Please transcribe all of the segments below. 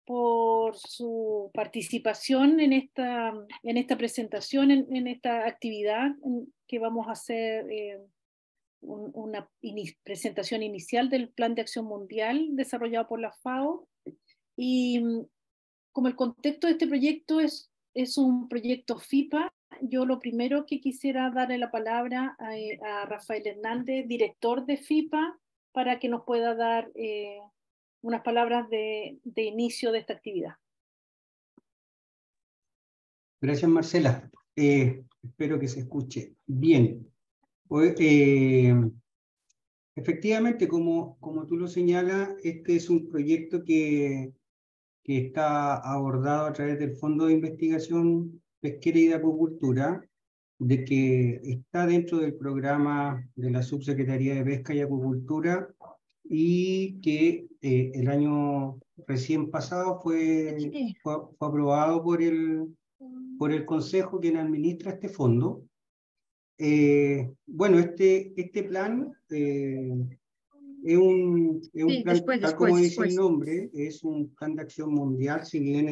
por su participación en esta presentación, en esta actividad que vamos a hacer, una presentación inicial del Plan de Acción Mundial desarrollado por la FAO. Y como el contexto de este proyecto es un proyecto FIPA, yo lo primero que quisiera darle la palabra a Rafael Hernández, director de FIPA, para que nos pueda dar unas palabras de inicio de esta actividad. Gracias, Marcela. Espero que se escuche bien. Efectivamente, como tú lo señalas, este es un proyecto que está abordado a través del Fondo de Investigación Pesquera y de Acuicultura, de que está dentro del programa de la Subsecretaría de Pesca y Acuicultura, y que el año recién pasado fue aprobado por el Consejo, quien administra este fondo. Bueno, este plan es un plan, tal como dice el nombre, es un plan de acción mundial. Si bien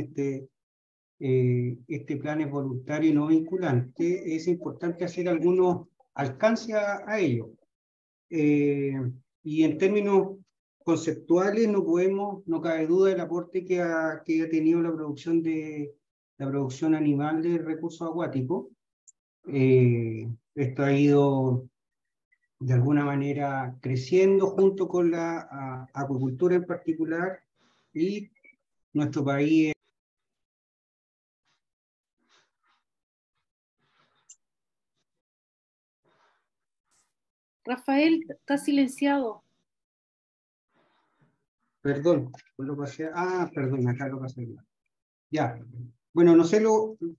este plan es voluntario y no vinculante, es importante hacer algunos alcances a ello. Y en términos conceptuales no cabe duda del aporte que ha tenido la producción animal de recursos acuáticos. Esto ha ido de alguna manera creciendo junto con la acuicultura en particular, y nuestro país. Rafael, está silenciado. Perdón, lo pasé. Perdón, acá lo pasé. Ya. Bueno, no sé,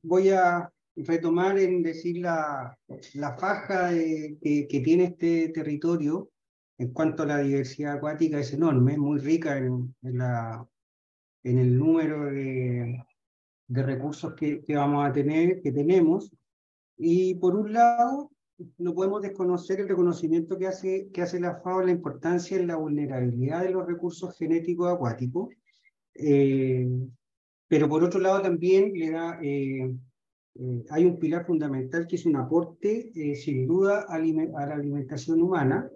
voy a retomar en decir la faja que tiene este territorio en cuanto a la diversidad acuática. Es enorme, muy rica en el número de recursos que vamos a tener, que tenemos. Y por un lado, no podemos desconocer el reconocimiento que hace la FAO, la importancia en la vulnerabilidad de los recursos genéticos acuáticos. Pero por otro lado también hay un pilar fundamental que es un aporte, sin duda, a la alimentación humana,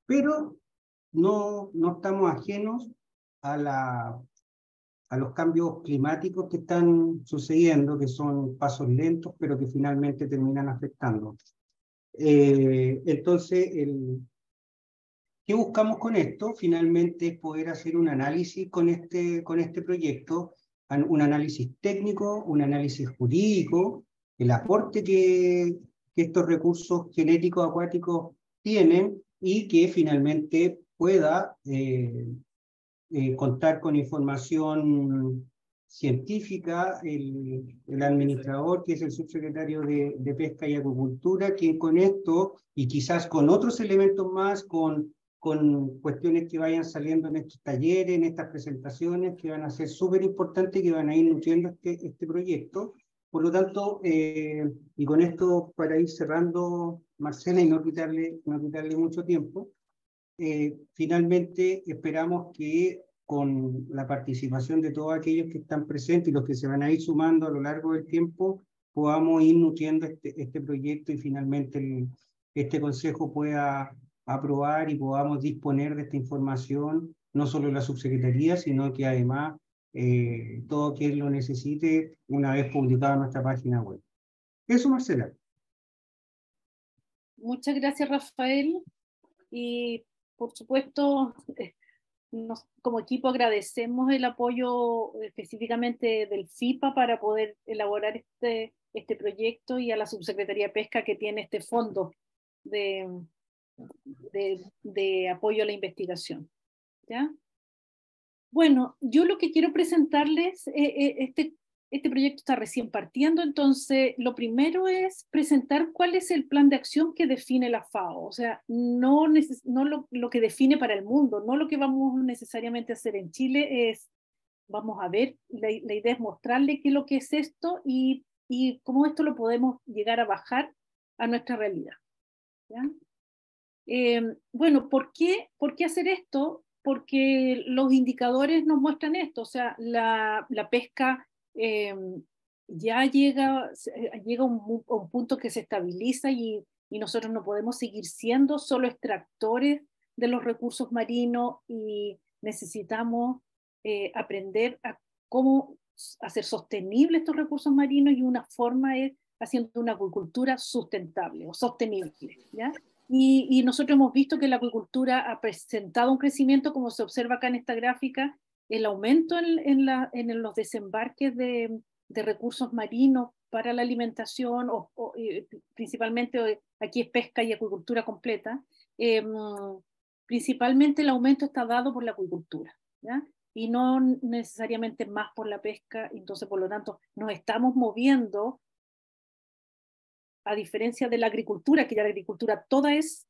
pero no estamos ajenos a los cambios climáticos que están sucediendo, que son pasos lentos, pero que finalmente terminan afectando. Entonces, ¿qué buscamos con esto? Finalmente es poder hacer un análisis con este proyecto, un análisis técnico, un análisis jurídico, el aporte que estos recursos genéticos acuáticos tienen, y que finalmente pueda contar con información científica, el administrador, que es el subsecretario de Pesca y Acuicultura, quien con esto, y quizás con otros elementos más, con cuestiones que vayan saliendo en estos talleres, en estas presentaciones, que van a ser súper importantes y que van a ir nutriendo este proyecto. Por lo tanto, y con esto para ir cerrando, Marcela, y no quitarle mucho tiempo, finalmente esperamos que con la participación de todos aquellos que están presentes y los que se van a ir sumando a lo largo del tiempo, podamos ir nutriendo este proyecto, y finalmente este consejo pueda aprobar y podamos disponer de esta información, no solo la subsecretaría, sino que además todo quien lo necesite, una vez publicado en nuestra página web. Eso, Marcela. Muchas gracias, Rafael. Y por supuesto, como equipo agradecemos el apoyo específicamente del FIPA para poder elaborar este proyecto, y a la Subsecretaría de Pesca, que tiene este fondo de apoyo a la investigación. ¿Ya? Bueno, yo lo que quiero presentarles, este proyecto está recién partiendo, entonces lo primero es presentar cuál es el plan de acción que define la FAO, o sea, no lo que define para el mundo, no lo que vamos necesariamente a hacer en Chile. Vamos a ver, la idea es mostrarle qué es lo que es esto y cómo esto lo podemos llegar a bajar a nuestra realidad. ¿Ya? Bueno, ¿por qué hacer esto? porque los indicadores nos muestran esto, o sea, la pesca ya llega a un punto que se estabiliza y nosotros no podemos seguir siendo solo extractores de los recursos marinos y necesitamos aprender a cómo hacer sostenibles estos recursos marinos, y una forma es haciendo una acuicultura sustentable o sostenible, ¿ya? Y nosotros hemos visto que la acuicultura ha presentado un crecimiento, como se observa acá en esta gráfica, el aumento en los desembarques de recursos marinos para la alimentación, principalmente aquí es pesca y acuicultura completa. Principalmente el aumento está dado por la acuicultura, ¿ya? Y no necesariamente más por la pesca. Entonces, por lo tanto, nos estamos moviendo, a diferencia de la agricultura, que ya la agricultura toda es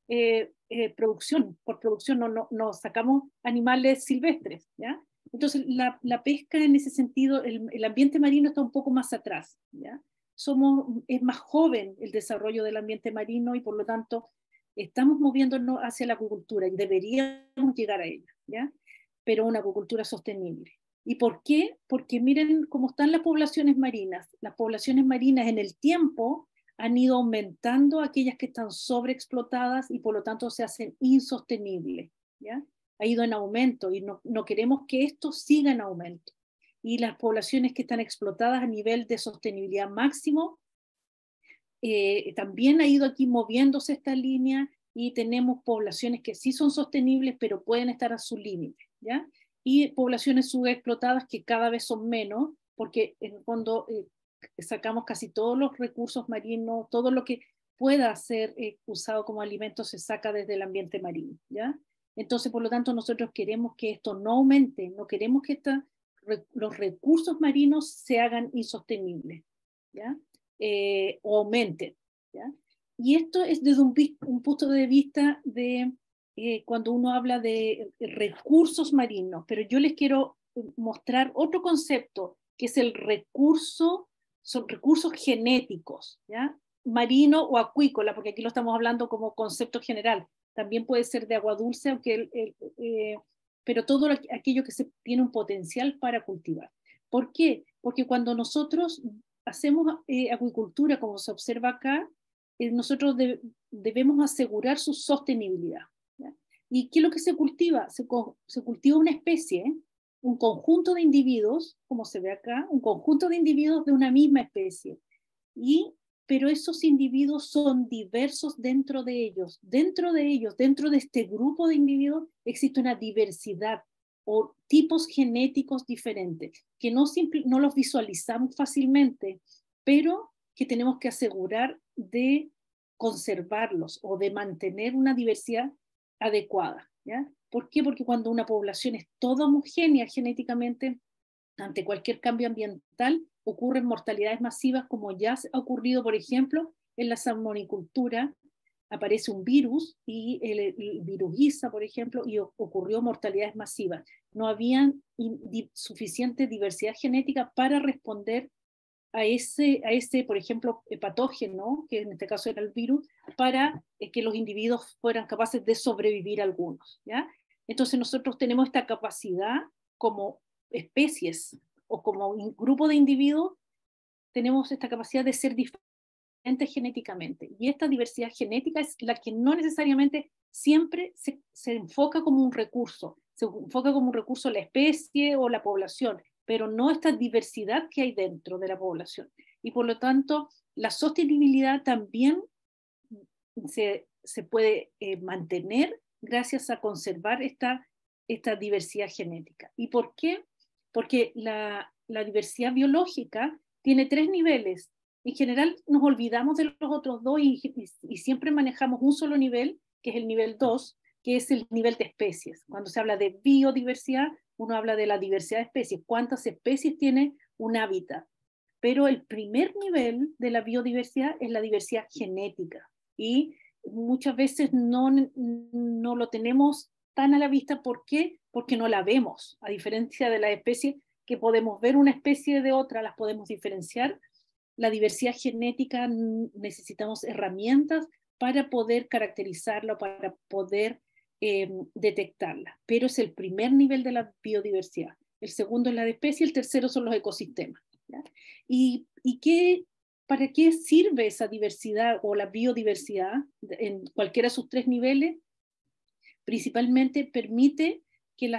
producción, por producción no sacamos animales silvestres, ¿ya? Entonces la pesca en ese sentido, el ambiente marino está un poco más atrás, ¿ya? Es más joven el desarrollo del ambiente marino y por lo tanto estamos moviéndonos hacia la acuicultura y deberíamos llegar a ella, ¿ya? Pero una acuicultura sostenible. ¿Y por qué? Porque miren cómo están las poblaciones marinas. Las poblaciones marinas en el tiempo han ido aumentando aquellas que están sobreexplotadas y por lo tanto se hacen insostenibles, ¿ya? Ha ido en aumento y no queremos que esto siga en aumento. Y las poblaciones que están explotadas a nivel de sostenibilidad máximo, también ha ido aquí moviéndose esta línea y tenemos poblaciones que sí son sostenibles pero pueden estar a su límite, ¿ya? Y poblaciones subexplotadas que cada vez son menos, porque en el fondo sacamos casi todos los recursos marinos, todo lo que pueda ser usado como alimento se saca desde el ambiente marino, ¿ya? Entonces, por lo tanto, nosotros queremos que esto no aumente, no queremos que los recursos marinos se hagan insostenibles, ¿ya? O aumenten, ¿ya? Y esto es desde un punto de vista de cuando uno habla de recursos marinos, pero yo les quiero mostrar otro concepto, que es el recurso, son recursos genéticos, ¿ya? Marino o acuícola, porque aquí lo estamos hablando como concepto general. También puede ser de agua dulce, aunque pero todo aquello que tiene un potencial para cultivar. ¿Por qué? Porque cuando nosotros hacemos acuicultura, como se observa acá, nosotros debemos asegurar su sostenibilidad, ¿ya? ¿Y qué es lo que se cultiva? Se cultiva una especie, un conjunto de individuos, como se ve acá, un conjunto de individuos de una misma especie. Pero esos individuos son diversos dentro de ellos. Dentro de este grupo de individuos, existe una diversidad o tipos genéticos diferentes, que no los visualizamos fácilmente, pero que tenemos que asegurar de conservarlos o de mantener una diversidad adecuada, ¿ya? ¿Por qué? Porque cuando una población es toda homogénea genéticamente, ante cualquier cambio ambiental ocurren mortalidades masivas, como ya ha ocurrido, por ejemplo, en la salmonicultura. Aparece un virus, y el virus Giza, por ejemplo, y ocurrió mortalidades masivas. No había suficiente diversidad genética para responder a ese, por ejemplo, patógeno, que en este caso era el virus, para que los individuos fueran capaces de sobrevivir algunos, ¿ya? Entonces nosotros tenemos esta capacidad como especies o como un grupo de individuos, tenemos esta capacidad de ser diferentes genéticamente. Y esta diversidad genética es la que no necesariamente siempre se enfoca como un recurso, se enfoca como un recurso la especie o la población, pero no esta diversidad que hay dentro de la población. Y por lo tanto, la sostenibilidad también se puede mantener gracias a conservar esta diversidad genética. ¿Y por qué? Porque la diversidad biológica tiene 3 niveles. En general nos olvidamos de los otros 2 y siempre manejamos un solo nivel, que es el nivel 2, que es el nivel de especies. Cuando se habla de biodiversidad, uno habla de la diversidad de especies, cuántas especies tiene un hábitat. Pero el primer nivel de la biodiversidad es la diversidad genética, y muchas veces no lo tenemos tan a la vista. ¿Por qué? Porque no la vemos, a diferencia de las especies que podemos ver una especie de otra, las podemos diferenciar. La diversidad genética necesitamos herramientas para poder caracterizarla, para poder detectarla, pero es el primer nivel de la biodiversidad. El segundo es la de especie, el tercero son los ecosistemas. ¿Ya? ¿Y para qué sirve esa diversidad o la biodiversidad en cualquiera de sus tres niveles? Principalmente permite que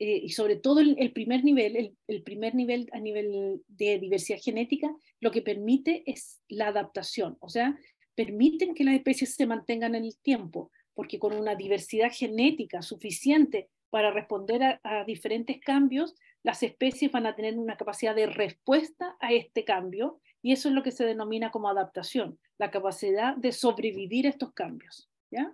y sobre todo el primer nivel, el primer nivel a nivel de diversidad genética, lo que permite es la adaptación, o sea, permiten que las especies se mantengan en el tiempo, porque con una diversidad genética suficiente para responder a diferentes cambios, las especies van a tener una capacidad de respuesta a este cambio, y eso es lo que se denomina como adaptación, la capacidad de sobrevivir a estos cambios, ¿ya?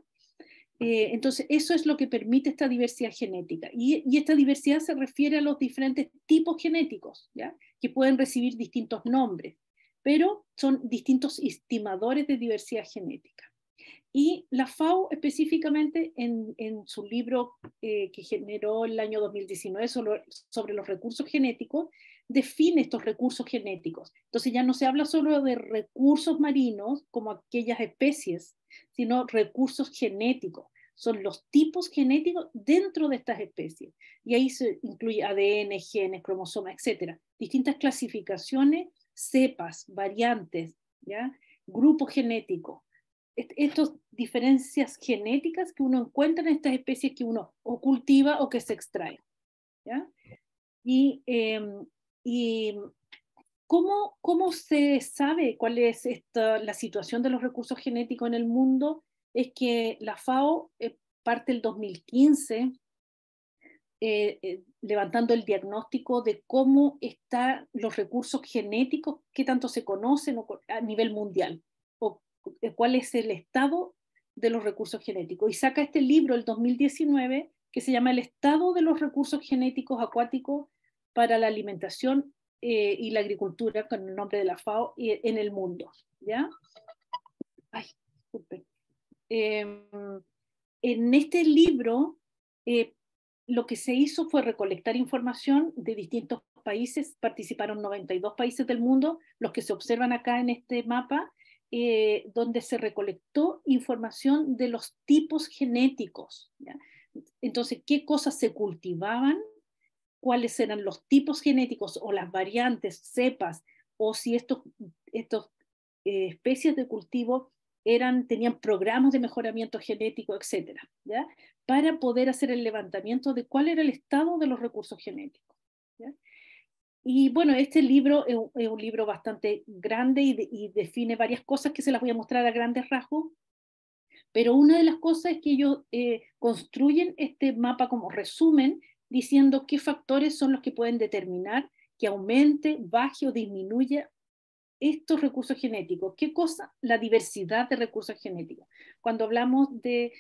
Entonces, eso es lo que permite esta diversidad genética. Y esta diversidad se refiere a los diferentes tipos genéticos, ¿ya? Que pueden recibir distintos nombres, pero son distintos estimadores de diversidad genética. Y la FAO específicamente en su libro que generó el año 2019 sobre los recursos genéticos, define estos recursos genéticos. Entonces ya no se habla solo de recursos marinos como aquellas especies, sino recursos genéticos. Son los tipos genéticos dentro de estas especies. Y ahí se incluye ADN, genes, cromosomas, etc. Distintas clasificaciones, cepas, variantes, ¿ya? Grupos genéticos. Estas diferencias genéticas que uno encuentra en estas especies que uno o cultiva o que se extrae. ¿Ya? Y ¿cómo se sabe cuál es la situación de los recursos genéticos en el mundo? Es que la FAO parte del 2015 levantando el diagnóstico de cómo están los recursos genéticos, qué tanto se conocen a nivel mundial, o cuál es el estado de los recursos genéticos. Y saca este libro el 2019 que se llama El estado de los recursos genéticos acuáticos para la alimentación y la agricultura, con el nombre de la FAO, en el mundo. ¿Ya? Ay, disculpen. En este libro, lo que se hizo fue recolectar información de distintos países, participaron 92 países del mundo, los que se observan acá en este mapa, donde se recolectó información de los tipos genéticos, ¿ya? Entonces, qué cosas se cultivaban, cuáles eran los tipos genéticos o las variantes, cepas, o si estos especies de cultivo tenían programas de mejoramiento genético, etcétera, ¿ya? Para poder hacer el levantamiento de cuál era el estado de los recursos genéticos, ¿ya? Y bueno, este libro es un libro bastante grande y define varias cosas que se las voy a mostrar a grandes rasgos, pero una de las cosas es que ellos construyen este mapa como resumen, diciendo qué factores son los que pueden determinar que aumente, baje o disminuya estos recursos genéticos. ¿Qué cosa? La diversidad de recursos genéticos. Cuando hablamos de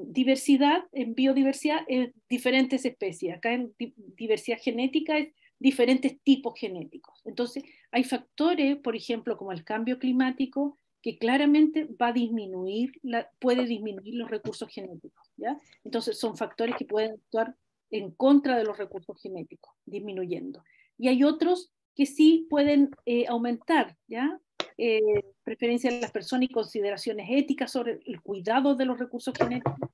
diversidad, en biodiversidad, es diferentes especies. Acá en diversidad genética es diferentes tipos genéticos. Entonces, hay factores, por ejemplo, como el cambio climático, que claramente puede disminuir los recursos genéticos, ¿ya? Entonces, son factores que pueden actuar en contra de los recursos genéticos, disminuyendo. Y hay otros que sí pueden aumentar, ¿ya? Preferencia de las personas y consideraciones éticas sobre el cuidado de los recursos genéticos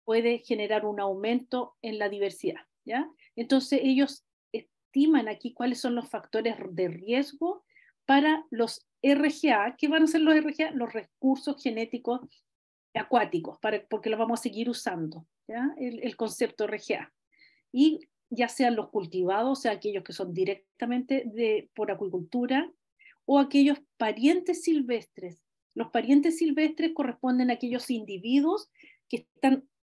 puede generar un aumento en la diversidad, ¿ya? Entonces ellos estiman aquí cuáles son los factores de riesgo para los RGA. ¿Qué van a ser los RGA? Los recursos genéticos acuáticos, porque los vamos a seguir usando, ¿ya? El concepto RGA. Y ya sean los cultivados, o sea, aquellos que son directamente por acuicultura, o aquellos parientes silvestres. Los parientes silvestres corresponden a aquellos individuos que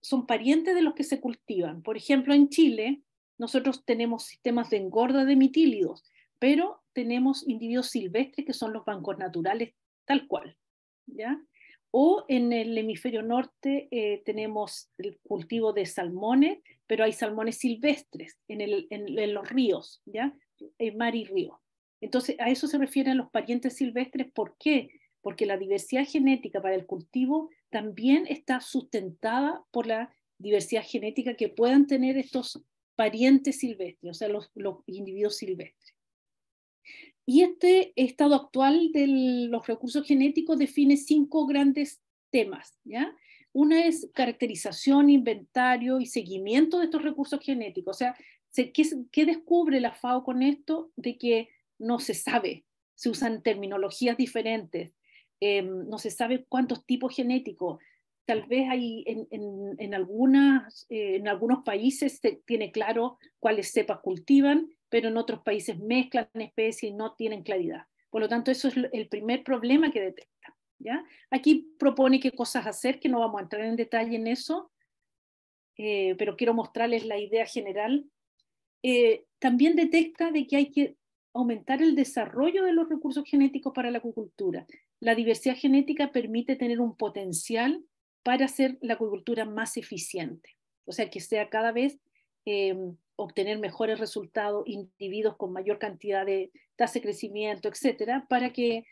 son parientes de los que se cultivan. Por ejemplo, en Chile, nosotros tenemos sistemas de engorda de mitílidos, pero tenemos individuos silvestres que son los bancos naturales tal cual, ¿ya? O en el hemisferio norte tenemos el cultivo de salmones, pero hay salmones silvestres en los ríos, ¿ya? En mar y río. Entonces, a eso se refieren los parientes silvestres. ¿Por qué? Porque la diversidad genética para el cultivo también está sustentada por la diversidad genética que puedan tener estos parientes silvestres, o sea, los individuos silvestres. Y este estado actual de los recursos genéticos define 5 grandes temas, ¿ya? Una es caracterización, inventario y seguimiento de estos recursos genéticos. O sea, ¿qué descubre la FAO con esto? De que no se sabe, se usan terminologías diferentes, no se sabe cuántos tipos genéticos. Tal vez hay en algunos países se tiene claro cuáles cepas cultivan, pero en otros países mezclan especies y no tienen claridad. Por lo tanto, eso es el primer problema que detecta. ¿Ya? Aquí propone qué cosas hacer, que no vamos a entrar en detalle en eso, pero quiero mostrarles la idea general. También detecta de que hay que aumentar el desarrollo de los recursos genéticos para la acuicultura. La diversidad genética permite tener un potencial para hacer la acuicultura más eficiente, o sea, que sea cada vez obtener mejores resultados, individuos con mayor cantidad de tasa de crecimiento, etcétera, para que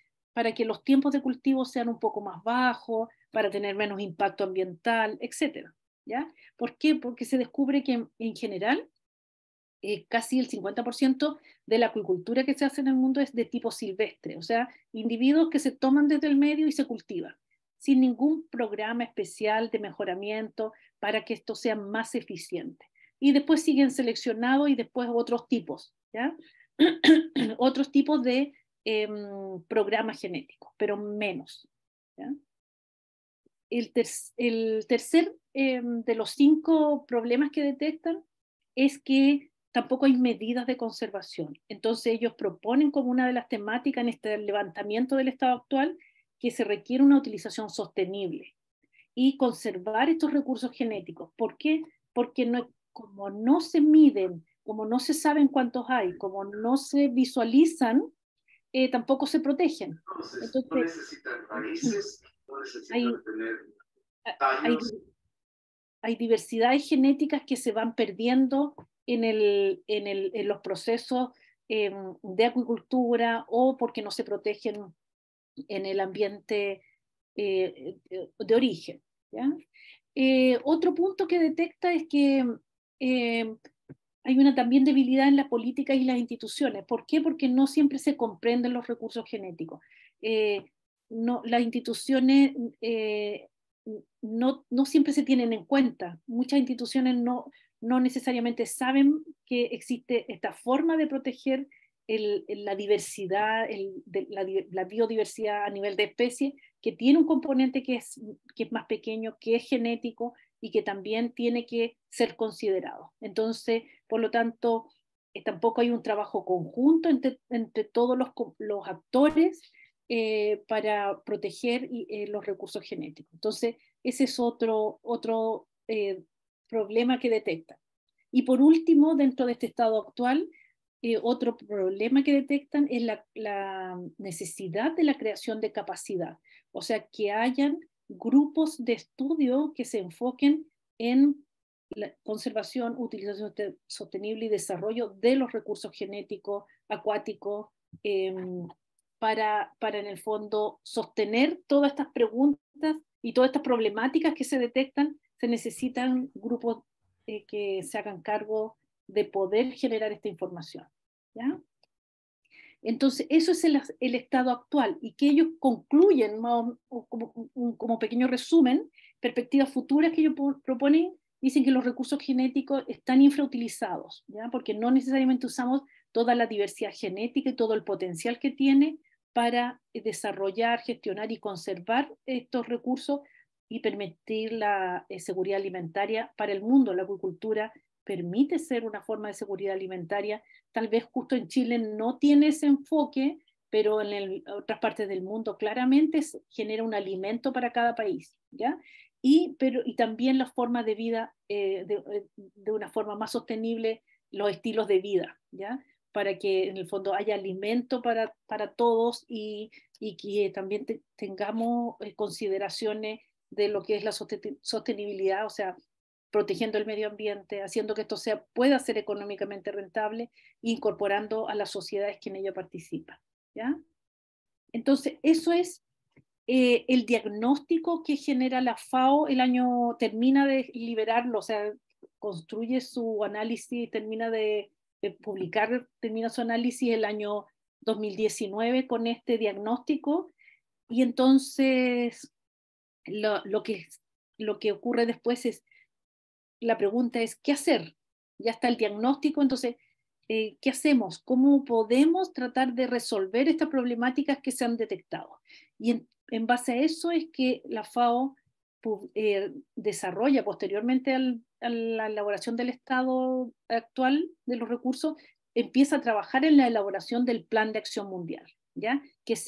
los tiempos de cultivo sean un poco más bajos, para tener menos impacto ambiental, etcétera. ¿Ya? ¿Por qué? Porque se descubre que en general casi el 50% de la acuicultura que se hace en el mundo es de tipo silvestre, o sea, individuos que se toman desde el medio y se cultivan, sin ningún programa especial de mejoramiento para que esto sea más eficiente. Y después siguen seleccionados y después otros tipos, ¿ya? Otros tipos de programas genéticos, pero menos. ¿Ya? El tercer de los 5 problemas que detectan es que tampoco hay medidas de conservación. Entonces ellos proponen como una de las temáticas en este levantamiento del estado actual que se requiere una utilización sostenible y conservar estos recursos genéticos. ¿Por qué? Porque como no se miden, como no se saben cuántos hay, como no se visualizan, tampoco se protegen. Entonces, no necesitan raíces, no necesitan tener hay, hay diversidades genéticas que se van perdiendo en los procesos de acuicultura o porque no se protegen en el ambiente de origen. ¿Ya? Otro punto que detecta es que hay una también debilidad en las políticas y las instituciones. ¿Por qué? Porque no siempre se comprenden los recursos genéticos. Las instituciones no siempre se tienen en cuenta. Muchas instituciones no necesariamente saben que existe esta forma de proteger la diversidad, la biodiversidad a nivel de especie, que tiene un componente que es más pequeño, que es genético y que también tiene que ser considerado. Entonces, por lo tanto, tampoco hay un trabajo conjunto entre todos los actores para proteger los recursos genéticos. Entonces, ese es otro problema que detectan. Y por último, dentro de este estado actual, otro problema que detectan es la necesidad de la creación de capacidad. O sea, que hayan grupos de estudio que se enfoquen en la conservación, utilización sostenible y desarrollo de los recursos genéticos, acuáticos, para en el fondo sostener todas estas preguntas y todas estas problemáticas que se detectan. Se necesitan grupos que se hagan cargo de poder generar esta información. ¿Ya? Entonces, eso es el estado actual y que ellos concluyen como pequeño resumen, perspectivas futuras que ellos proponen, dicen que los recursos genéticos están infrautilizados, ¿ya? Porque no necesariamente usamos toda la diversidad genética y todo el potencial que tiene para desarrollar, gestionar y conservar estos recursos y permitir la seguridad alimentaria para el mundo. La acuicultura permite ser una forma de seguridad alimentaria. Tal vez justo en Chile no tiene ese enfoque, pero en otras partes del mundo claramente genera un alimento para cada país, ¿ya? Y también la forma de vida, de una forma más sostenible, los estilos de vida, ¿ya? Para que en el fondo haya alimento para todos y que también tengamos consideraciones de lo que es la sostenibilidad, o sea, protegiendo el medio ambiente, haciendo que esto pueda ser económicamente rentable, incorporando a las sociedades que en ello participan. ¿Ya? Entonces, eso es el diagnóstico que genera la FAO. Termina de liberarlo, o sea, construye su análisis, termina termina su análisis el año 2019 con este diagnóstico, y entonces lo que lo que ocurre después es, la pregunta es, ¿qué hacer? Ya está el diagnóstico, entonces, ¿qué hacemos? ¿Cómo podemos tratar de resolver estas problemáticas que se han detectado? Y en base a eso es que la FAO desarrolla posteriormente a la elaboración del estado actual de los recursos, empieza a trabajar en la elaboración del Plan de Acción Mundial, ¿ya? Que es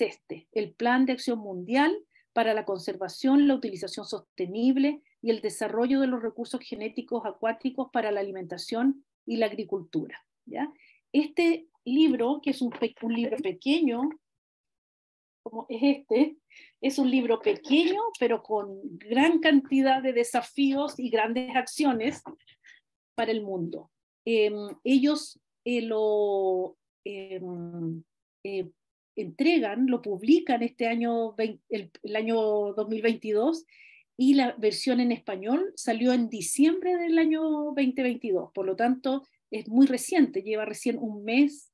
el Plan de Acción Mundial para la conservación, la utilización sostenible y el desarrollo de los recursos genéticos acuáticos para la alimentación y la agricultura, ¿ya? Este libro, que es un libro pequeño, como es es un libro pequeño, pero con gran cantidad de desafíos y grandes acciones para el mundo. Ellos lo entregan, lo publican este año, el año 2022, y la versión en español salió en diciembre del año 2022, por lo tanto es muy reciente, lleva recién un mes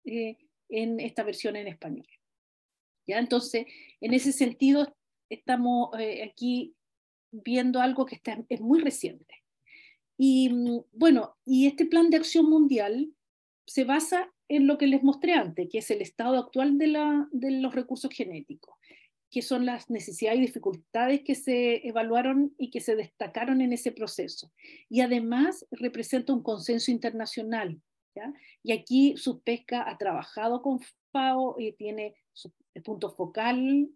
en esta versión en español. ¿Ya? Entonces, en ese sentido, estamos aquí viendo algo que es muy reciente. Y bueno, y este plan de acción mundial se basa en lo que les mostré antes, que es el estado actual de los recursos genéticos, que son las necesidades y dificultades que se evaluaron y que se destacaron en ese proceso. Y además representa un consenso internacional, ¿ya? Y aquí Subpesca ha trabajado con FAO y tiene su punto focal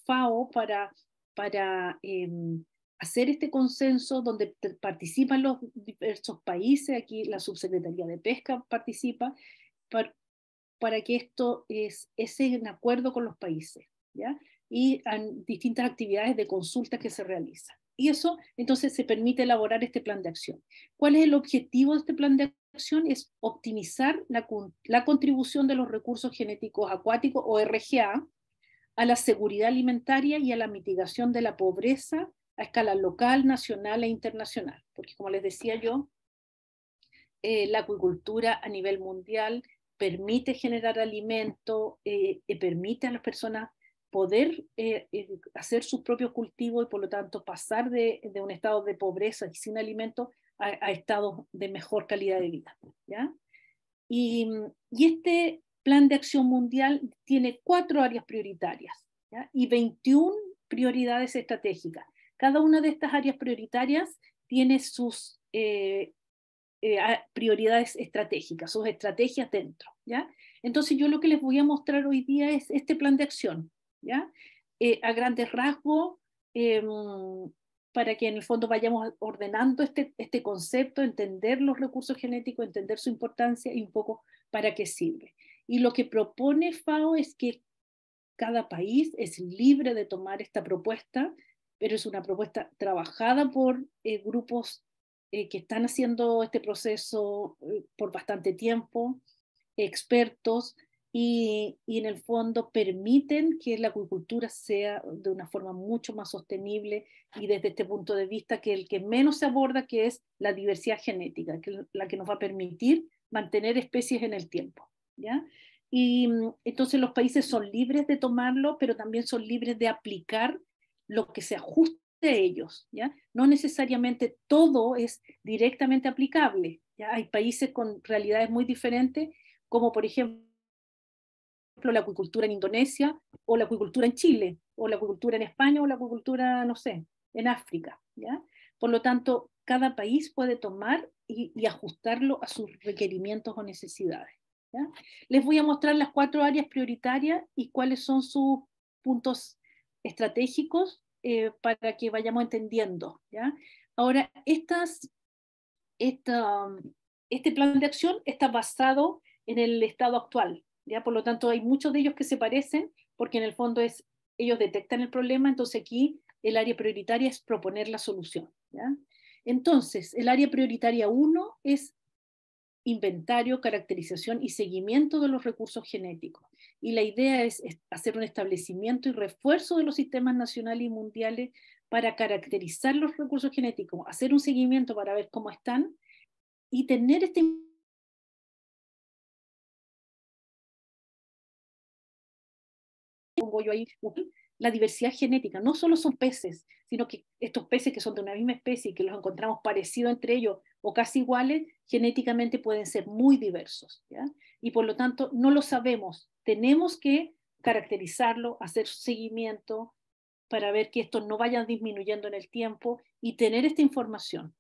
FAO para hacer este consenso donde participan los diversos países. Aquí la Subsecretaría de Pesca participa para que esto es en acuerdo con los países, ¿ya? Y distintas actividades de consulta que se realizan. Y eso entonces se permite elaborar este plan de acción. ¿Cuál es el objetivo de este plan de acción? Es optimizar la contribución de los recursos genéticos acuáticos, o RGA, a la seguridad alimentaria y a la mitigación de la pobreza a escala local, nacional e internacional. Porque como les decía yo, la acuicultura a nivel mundial permite generar alimento, permite a las personas poder hacer sus propios cultivos y por lo tanto pasar de un estado de pobreza y sin alimento a estados de mejor calidad de vida, ¿ya? Y este plan de acción mundial tiene 4 áreas prioritarias, ¿ya? Y 21 prioridades estratégicas. Cada una de estas áreas prioritarias tiene sus prioridades estratégicas, sus estrategias dentro, ¿ya? Entonces yo lo que les voy a mostrar hoy día es este plan de acción, ¿ya? A grandes rasgos, para que en el fondo vayamos ordenando este concepto, entender los recursos genéticos, entender su importancia y un poco para qué sirve. Y lo que propone FAO es que cada país es libre de tomar esta propuesta, pero es una propuesta trabajada por grupos que están haciendo este proceso por bastante tiempo, expertos, y en el fondo permiten que la acuicultura sea de una forma mucho más sostenible y desde este punto de vista que el que menos se aborda, que es la diversidad genética, que es la que nos va a permitir mantener especies en el tiempo, ¿ya? Y entonces los países son libres de tomarlo, pero también son libres de aplicar lo que se ajuste a ellos, ¿ya? No necesariamente todo es directamente aplicable, ¿ya? Hay países con realidades muy diferentes, como por ejemplo la acuicultura en Indonesia, o la acuicultura en Chile, o la acuicultura en España, o la acuicultura, no sé, en África, ¿ya? Por lo tanto, cada país puede tomar y ajustarlo a sus requerimientos o necesidades, ¿ya? Les voy a mostrar las 4 áreas prioritarias y cuáles son sus puntos estratégicos para que vayamos entendiendo, ¿ya? Ahora, este plan de acción está basado en el estado actual, ¿ya? Por lo tanto, hay muchos de ellos que se parecen, porque en el fondo ellos detectan el problema, entonces aquí el área prioritaria es proponer la solución, ¿ya? Entonces, el área prioritaria 1 es inventario, caracterización y seguimiento de los recursos genéticos. Y la idea es hacer un establecimiento y refuerzo de los sistemas nacionales y mundiales para caracterizar los recursos genéticos, hacer un seguimiento para ver cómo están y tener este pongo yo ahí la diversidad genética. No solo son peces, sino que estos peces que son de una misma especie y que los encontramos parecidos entre ellos o casi iguales, genéticamente pueden ser muy diversos, ¿ya? Y por lo tanto no lo sabemos. Tenemos que caracterizarlo, hacer seguimiento para ver que estos no vayan disminuyendo en el tiempo y tener esta información.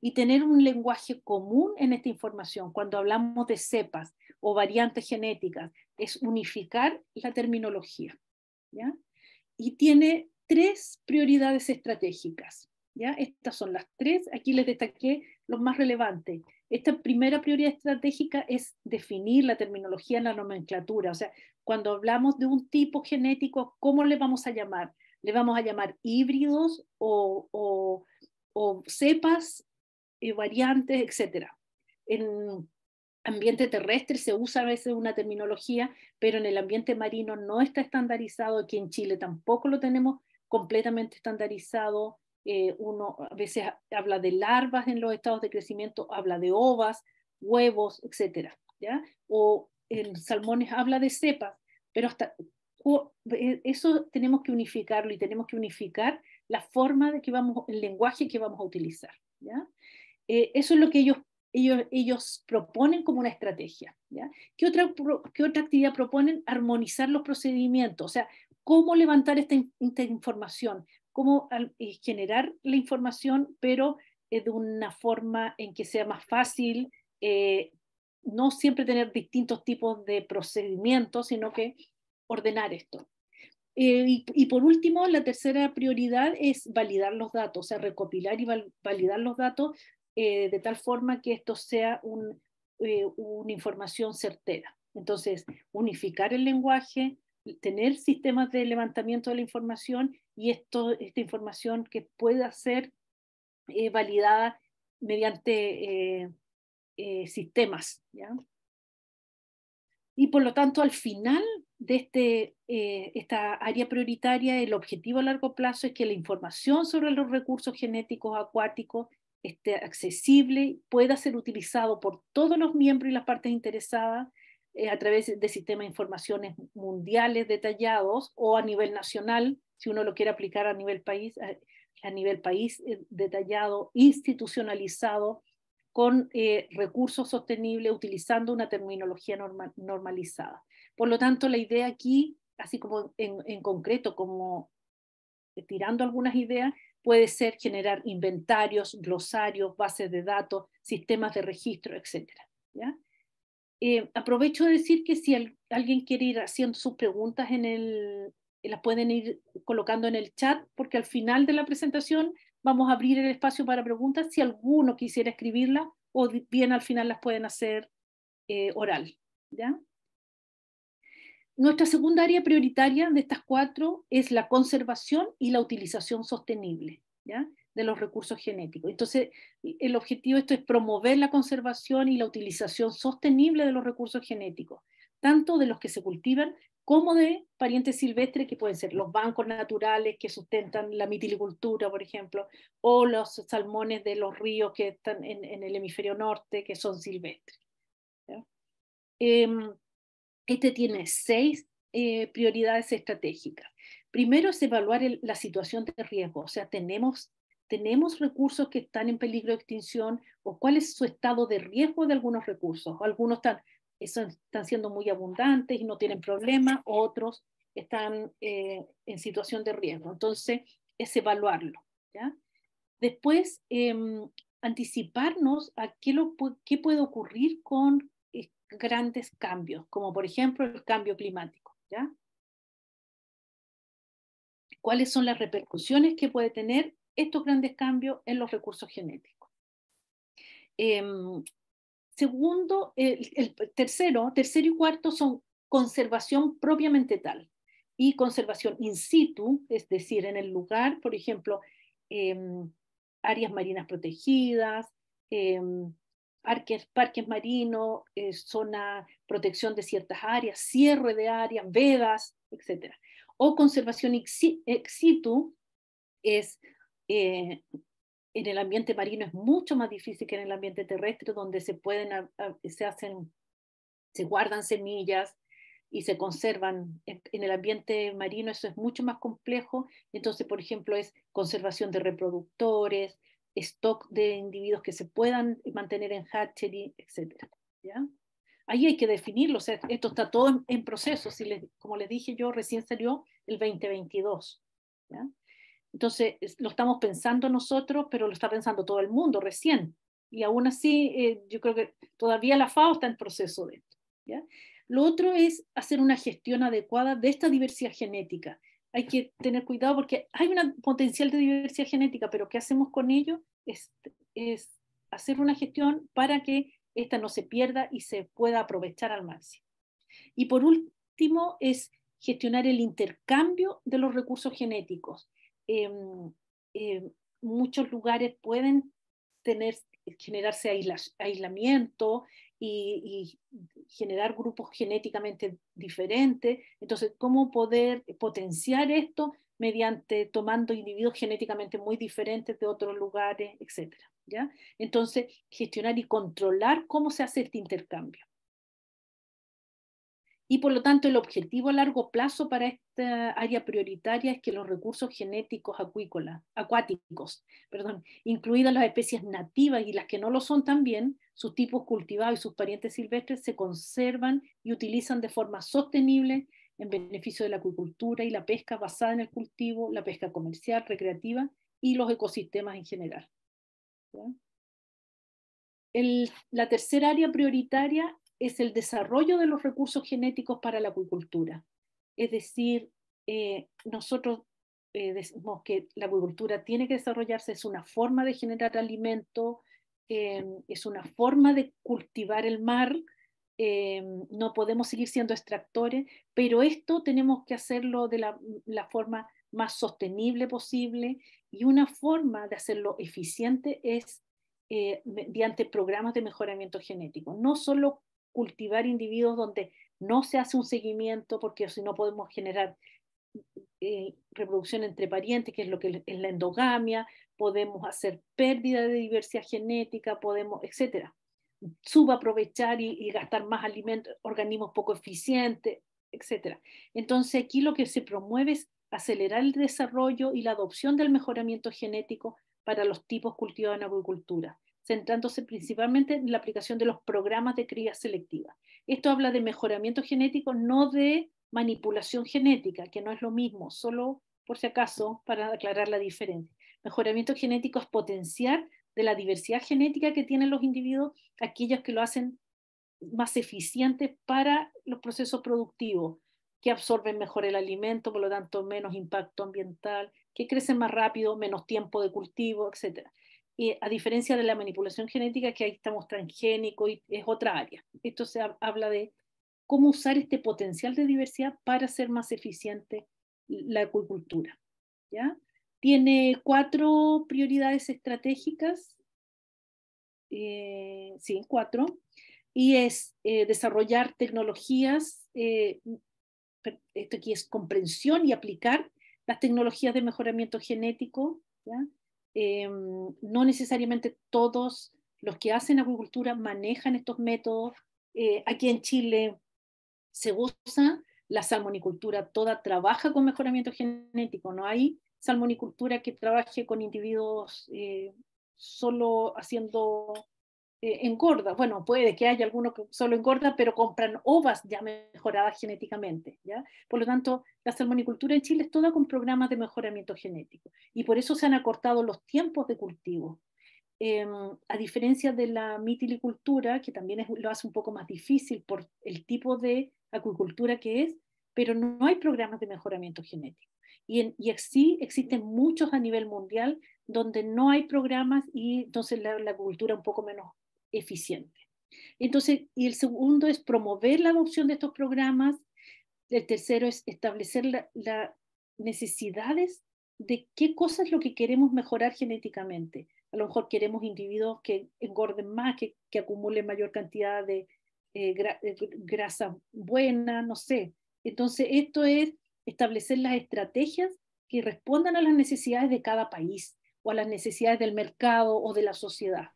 Y tener un lenguaje común en esta información. Cuando hablamos de cepas o variantes genéticas, es unificar la terminología, ¿ya? Y tiene 3 prioridades estratégicas, ¿ya? Estas son las 3, aquí les destaqué los más relevantes. Esta primera prioridad estratégica es definir la terminología en la nomenclatura, o sea, cuando hablamos de un tipo genético, ¿cómo le vamos a llamar? ¿Le vamos a llamar híbridos o cepas, variantes, etcétera? En ambiente terrestre se usa a veces una terminología, pero en el ambiente marino no está estandarizado. Aquí en Chile tampoco lo tenemos completamente estandarizado. Uno a veces habla de larvas en los estados de crecimiento, habla de ovas, huevos, etcétera, ¿ya? O en salmones habla de cepas, pero hasta eso tenemos que unificarlo y tenemos que unificar la forma de que vamos, el lenguaje que vamos a utilizar, ¿ya? Eso es lo que ellos proponen como una estrategia, ¿ya? ¿Qué otra actividad proponen? Armonizar los procedimientos, o sea, cómo levantar esta información, cómo generar la información, pero de una forma en que sea más fácil, no siempre tener distintos tipos de procedimientos, sino que ordenar esto. Y por último, la tercera prioridad es validar los datos, o sea, recopilar y validar los datos de tal forma que esto sea una información certera. Entonces, unificar el lenguaje, tener sistemas de levantamiento de la información y esta información que pueda ser validada mediante sistemas, ¿ya? Y por lo tanto, al final de esta área prioritaria, el objetivo a largo plazo es que la información sobre los recursos genéticos acuáticos esté accesible, pueda ser utilizado por todos los miembros y las partes interesadas a través de sistemas de informaciones mundiales detallados o a nivel nacional, si uno lo quiere aplicar a nivel país, detallado, institucionalizado, con recursos sostenibles, utilizando una terminología normalizada. Por lo tanto, la idea aquí, así como en concreto, como tirando algunas ideas, puede ser generar inventarios, glosarios, bases de datos, sistemas de registro, etc. ¿Ya? Aprovecho de decir que si alguien quiere ir haciendo sus preguntas las pueden ir colocando en el chat, porque al final de la presentación vamos a abrir el espacio para preguntas, si alguno quisiera escribirla, o bien al final las pueden hacer oral, ¿ya? Nuestra segunda área prioritaria de estas 4 es la conservación y la utilización sostenible, ¿ya?, de los recursos genéticos. Entonces, el objetivo de esto es promover la conservación y la utilización sostenible de los recursos genéticos, tanto de los que se cultivan como de parientes silvestres, que pueden ser los bancos naturales que sustentan la mitilicultura, por ejemplo, o los salmones de los ríos que están en el hemisferio norte, que son silvestres, ¿ya? Este tiene 6 prioridades estratégicas. Primero es evaluar la situación de riesgo, o sea, tenemos recursos que están en peligro de extinción, o cuál es su estado de riesgo de algunos recursos. Algunos están siendo muy abundantes y no tienen problema, otros están en situación de riesgo. Entonces, es evaluarlo, ¿ya? Después, anticiparnos a qué puede ocurrir con grandes cambios, como por ejemplo el cambio climático, ¿ya? ¿Cuáles son las repercusiones que puede tener estos grandes cambios en los recursos genéticos? Segundo, el tercero y cuarto son conservación propiamente tal y conservación in situ, es decir, en el lugar, por ejemplo, áreas marinas protegidas, parques marinos, zona, protección de ciertas áreas, cierre de áreas, vedas, etc. O conservación ex situ es en el ambiente marino es mucho más difícil que en el ambiente terrestre, donde se guardan semillas, y se conservan en el ambiente marino, eso es mucho más complejo. Entonces, por ejemplo, es conservación de reproductores, stock de individuos que se puedan mantener en hatchery, etc. ¿Ya? Ahí hay que definirlo, o sea, esto está todo en proceso, como les dije yo, recién salió el 2022. ¿Ya? Entonces, lo estamos pensando nosotros, pero lo está pensando todo el mundo recién. Y aún así, yo creo que todavía la FAO está en proceso de esto. ¿Ya? Lo otro es hacer una gestión adecuada de esta diversidad genética. Hay que tener cuidado porque hay un potencial de diversidad genética, pero ¿qué hacemos con ello? Es hacer una gestión para que esta no se pierda y se pueda aprovechar al máximo. Y por último, es gestionar el intercambio de los recursos genéticos. Eh, Muchos lugares pueden generarse aislamiento y generar grupos genéticamente diferentes. Entonces, ¿cómo poder potenciar esto mediante tomando individuos genéticamente muy diferentes de otros lugares, etcétera? ¿Ya? Entonces, gestionar y controlar cómo se hace este intercambio. Y por lo tanto, el objetivo a largo plazo para esta área prioritaria es que los recursos genéticos acuáticos, incluidas las especies nativas y las que no lo son también, sus tipos cultivados y sus parientes silvestres, se conservan y utilizan de forma sostenible en beneficio de la acuicultura y la pesca basada en el cultivo, la pesca comercial, recreativa y los ecosistemas en general. ¿Ya? La tercera área prioritaria es el desarrollo de los recursos genéticos para la acuicultura. Es decir, nosotros decimos que la acuicultura tiene que desarrollarse, es una forma de generar alimento, es una forma de cultivar el mar, no podemos seguir siendo extractores, pero esto tenemos que hacerlo de la forma más sostenible posible, y una forma de hacerlo eficiente es mediante programas de mejoramiento genético. No solo cultivar individuos donde no se hace un seguimiento, porque si no podemos generar reproducción entre parientes, que es lo que es la endogamia, podemos hacer pérdida de diversidad genética, podemos, etcétera. Subaprovechar y gastar más alimentos, organismos poco eficientes, etcétera. Entonces aquí lo que se promueve es acelerar el desarrollo y la adopción del mejoramiento genético para los tipos cultivados en acuicultura, centrándose principalmente en la aplicación de los programas de cría selectiva. Esto habla de mejoramiento genético, no de manipulación genética, que no es lo mismo, solo por si acaso, para aclarar la diferencia. Mejoramiento genético es potenciar de la diversidad genética que tienen los individuos aquellos que lo hacen más eficientes para los procesos productivos, que absorben mejor el alimento, por lo tanto menos impacto ambiental, que crecen más rápido, menos tiempo de cultivo, etc. Y a diferencia de la manipulación genética, que ahí estamos transgénico y es otra área. Esto se habla de cómo usar este potencial de diversidad para hacer más eficiente la acuicultura. ¿Ya? Tiene 4 prioridades estratégicas, sí, 4, y es desarrollar tecnologías, esto aquí es comprensión y aplicar las tecnologías de mejoramiento genético. ¿Ya? No necesariamente todos los que hacen acuicultura manejan estos métodos. Aquí en Chile se usa la salmonicultura, toda trabaja con mejoramiento genético, no hay salmonicultura que trabaje con individuos solo haciendo engorda. Bueno, puede que haya algunos que solo engorda, pero compran ovas ya mejoradas genéticamente. ¿Ya? Por lo tanto, la salmonicultura en Chile es toda con programas de mejoramiento genético, y por eso se han acortado los tiempos de cultivo. A diferencia de la mitilicultura, que también lo hace un poco más difícil por el tipo de acuicultura que es, pero no hay programas de mejoramiento genético. Y sí existen muchos a nivel mundial donde no hay programas, y entonces la acuicultura es un poco menos eficiente. Entonces, y el segundo es promover la adopción de estos programas. El tercero es establecer las necesidades de qué cosa es lo que queremos mejorar genéticamente. A lo mejor queremos individuos que engorden más, que acumulen mayor cantidad de grasa buena, no sé. Entonces, esto es establecer las estrategias que respondan a las necesidades de cada país o a las necesidades del mercado o de la sociedad.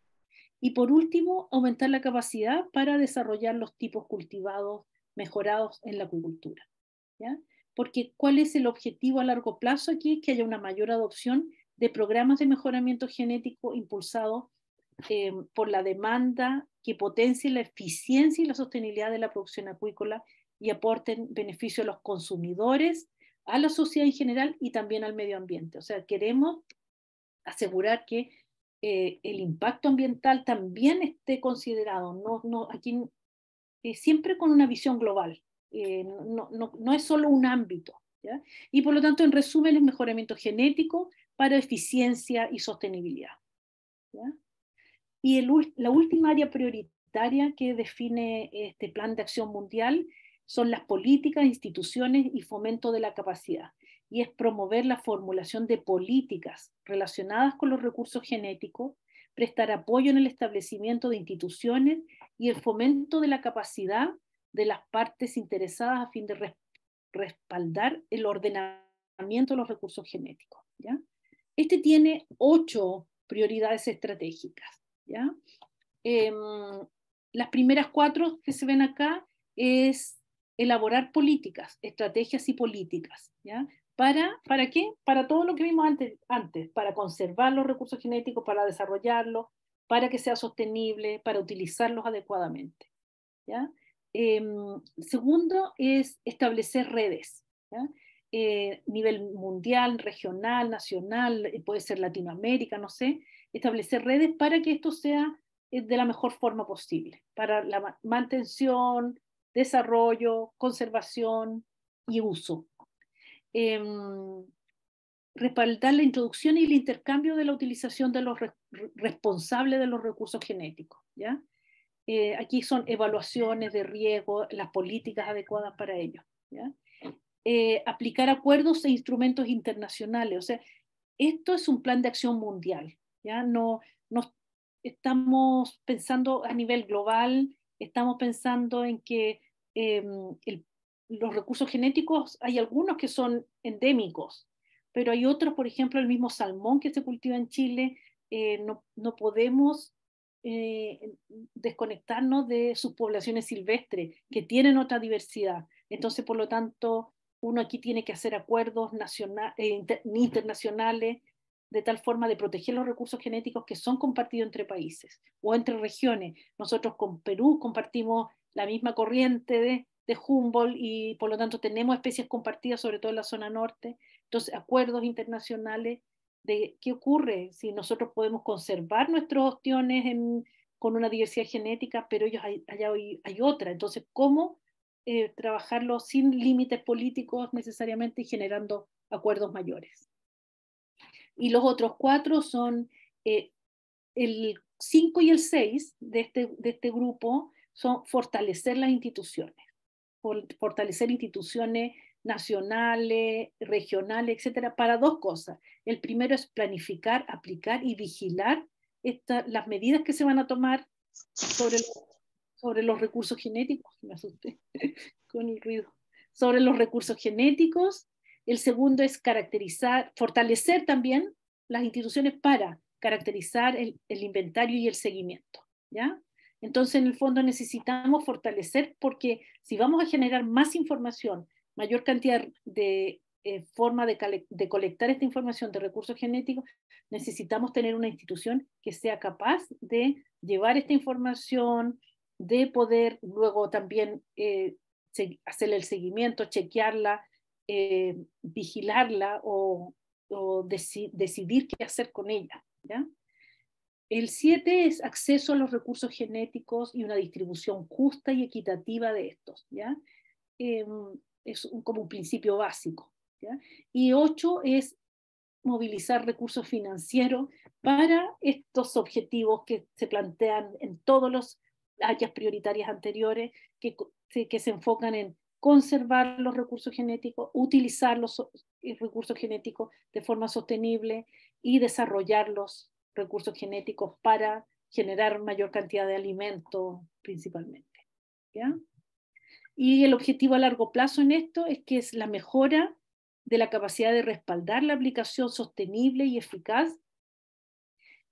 Y por último, aumentar la capacidad para desarrollar los tipos cultivados mejorados en la acuicultura, ¿ya? Porque ¿cuál es el objetivo a largo plazo aquí? Que haya una mayor adopción de programas de mejoramiento genético impulsados por la demanda que potencie la eficiencia y la sostenibilidad de la producción acuícola y aporten beneficio a los consumidores, a la sociedad en general y también al medio ambiente. O sea, queremos asegurar que el impacto ambiental también esté considerado, aquí, siempre con una visión global, no es solo un ámbito, ¿ya? Y por lo tanto, en resumen, es mejoramiento genético para eficiencia y sostenibilidad, ¿ya? Y la última área prioritaria que define este plan de acción mundial son las políticas, instituciones y fomento de la capacidad. Y es promover la formulación de políticas relacionadas con los recursos genéticos, prestar apoyo en el establecimiento de instituciones y el fomento de la capacidad de las partes interesadas a fin de respaldar el ordenamiento de los recursos genéticos, ¿ya? Este tiene 8 prioridades estratégicas, ¿ya? Las primeras 4 que se ven acá es elaborar políticas, estrategias y políticas, ¿ya? ¿Para qué? Para todo lo que vimos antes, para conservar los recursos genéticos, para desarrollarlos, para que sea sostenible, para utilizarlos adecuadamente, ¿ya? Segundo es establecer redes, ¿ya? Nivel mundial, regional, nacional, puede ser Latinoamérica, no sé, establecer redes para que esto sea de la mejor forma posible, para la mantención, desarrollo, conservación y uso. Respaldar la introducción y el intercambio de la utilización de los responsables de los recursos genéticos, ¿ya? Aquí son evaluaciones de riesgo, las políticas adecuadas para ello, ¿ya? Aplicar acuerdos e instrumentos internacionales, o sea, esto es un plan de acción mundial, ¿ya? No estamos pensando a nivel global, estamos pensando en que los recursos genéticos, hay algunos que son endémicos, pero hay otros, por ejemplo, el mismo salmón que se cultiva en Chile, no podemos desconectarnos de sus poblaciones silvestres, que tienen otra diversidad. Entonces, por lo tanto, uno aquí tiene que hacer acuerdos internacionales de tal forma de proteger los recursos genéticos que son compartidos entre países o entre regiones. Nosotros con Perú compartimos la misma corriente de Humboldt y por lo tanto tenemos especies compartidas, sobre todo en la zona norte. Entonces, acuerdos internacionales de qué ocurre si nosotros podemos conservar nuestros ostiones con una diversidad genética, pero allá hay otra. Entonces, ¿cómo trabajarlo sin límites políticos necesariamente y generando acuerdos mayores? Y los otros 4 son el 5 y el 6 de este grupo son fortalecer las instituciones, fortalecer instituciones nacionales, regionales, etcétera, para 2 cosas. El primero es planificar, aplicar y vigilar las medidas que se van a tomar sobre los recursos genéticos, me asusté con el ruido, sobre los recursos genéticos. El segundo es fortalecer también las instituciones para caracterizar el inventario y el seguimiento, ¿ya? Entonces, en el fondo necesitamos fortalecer porque si vamos a generar más información, mayor cantidad de forma de colectar esta información de recursos genéticos, necesitamos tener una institución que sea capaz de llevar esta información, de poder luego también hacerle el seguimiento, chequearla, vigilarla o decidir qué hacer con ella, ¿ya? El 7 es acceso a los recursos genéticos y una distribución justa y equitativa de estos, ¿ya? Es como un principio básico, ¿ya? Y 8 es movilizar recursos financieros para estos objetivos que se plantean en todas las áreas prioritarias anteriores, que se enfocan en conservar los recursos genéticos, utilizar los recursos genéticos de forma sostenible y desarrollar los recursos genéticos para generar mayor cantidad de alimentos principalmente, ¿ya? Y el objetivo a largo plazo en esto es que es la mejora de la capacidad de respaldar la aplicación sostenible y eficaz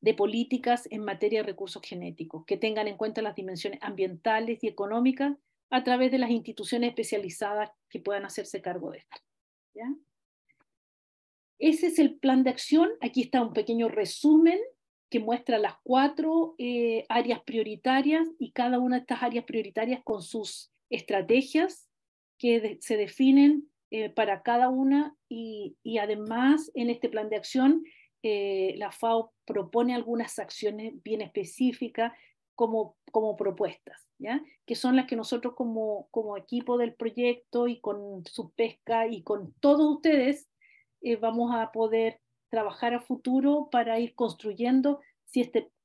de políticas en materia de recursos genéticos, que tengan en cuenta las dimensiones ambientales y económicas a través de las instituciones especializadas que puedan hacerse cargo de esto, ¿ya? Ese es el plan de acción. Aquí está un pequeño resumen que muestra las 4 áreas prioritarias y cada una de estas áreas prioritarias con sus estrategias que se definen para cada una y además en este plan de acción la FAO propone algunas acciones bien específicas como propuestas, ¿ya? Que son las que nosotros como equipo del proyecto y con Subpesca y con todos ustedes vamos a poder trabajar a futuro para ir construyendo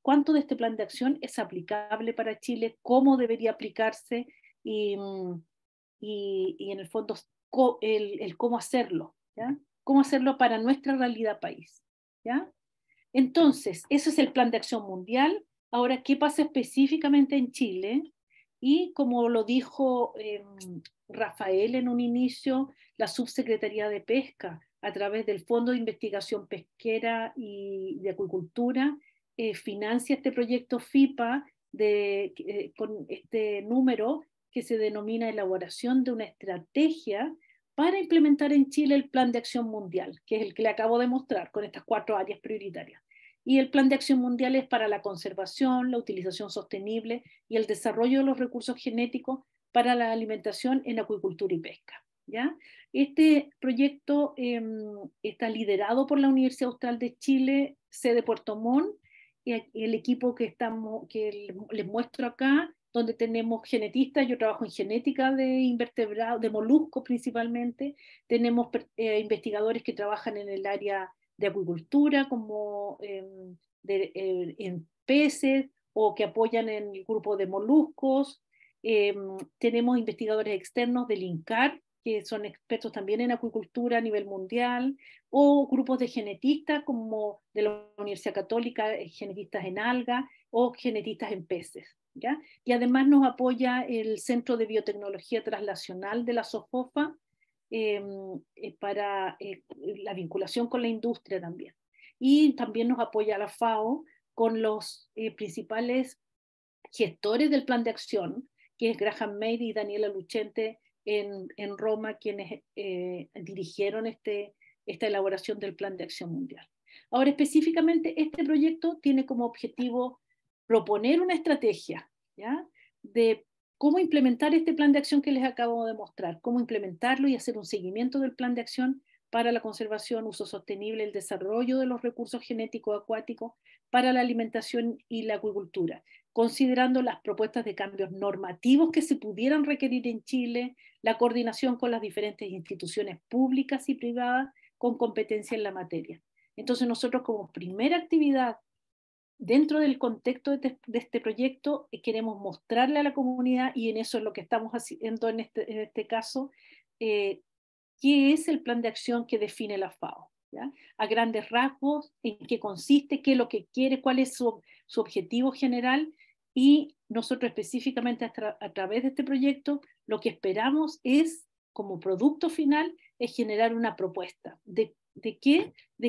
cuánto de este plan de acción es aplicable para Chile, cómo debería aplicarse y, y en el fondo el cómo hacerlo, ¿ya? Cómo hacerlo para nuestra realidad país, ¿ya? Entonces, ese es el plan de acción mundial. Ahora, ¿qué pasa específicamente en Chile? Y como lo dijo Rafael en un inicio, la Subsecretaría de Pesca, a través del Fondo de Investigación Pesquera y de Acuicultura, financia este proyecto FIPA con este número que se denomina elaboración de una estrategia para implementar en Chile el Plan de Acción Mundial, que es el que le acabo de mostrar con estas 4 áreas prioritarias. Y el Plan de Acción Mundial es para la conservación, la utilización sostenible y el desarrollo de los recursos genéticos para la alimentación en acuicultura y pesca, ¿ya? Este proyecto está liderado por la Universidad Austral de Chile, sede Puerto Montt, y el equipo que les muestro acá, donde tenemos genetistas. Yo trabajo en genética de invertebrados, de moluscos principalmente. Tenemos investigadores que trabajan en el área de acuicultura, como en peces, o que apoyan en el grupo de moluscos. Tenemos investigadores externos del INCAR, que son expertos también en acuicultura a nivel mundial, o grupos de genetistas como de la Universidad Católica, genetistas en alga o genetistas en peces, ¿ya? Y además nos apoya el Centro de Biotecnología Translacional de la SOFOFA para la vinculación con la industria también. Y también nos apoya la FAO con los principales gestores del plan de acción, que es Graham Mead y Daniela Lucente en Roma, quienes dirigieron esta elaboración del plan de acción mundial. Ahora, específicamente, este proyecto tiene como objetivo proponer una estrategia, ¿ya? De cómo implementar este plan de acción que les acabo de mostrar, cómo implementarlo y hacer un seguimiento del plan de acción para la conservación, uso sostenible, el desarrollo de los recursos genéticos acuáticos para la alimentación y la acuicultura, considerando las propuestas de cambios normativos que se pudieran requerir en Chile, la coordinación con las diferentes instituciones públicas y privadas con competencia en la materia. Entonces nosotros como primera actividad dentro del contexto de este proyecto queremos mostrarle a la comunidad, y en eso es lo que estamos haciendo en este caso, qué es el plan de acción que define la FAO, ¿ya? A grandes rasgos, en qué consiste, qué es lo que quiere, cuál es su objetivo general, y nosotros específicamente a través de este proyecto lo que esperamos es, como producto final, es generar una propuesta de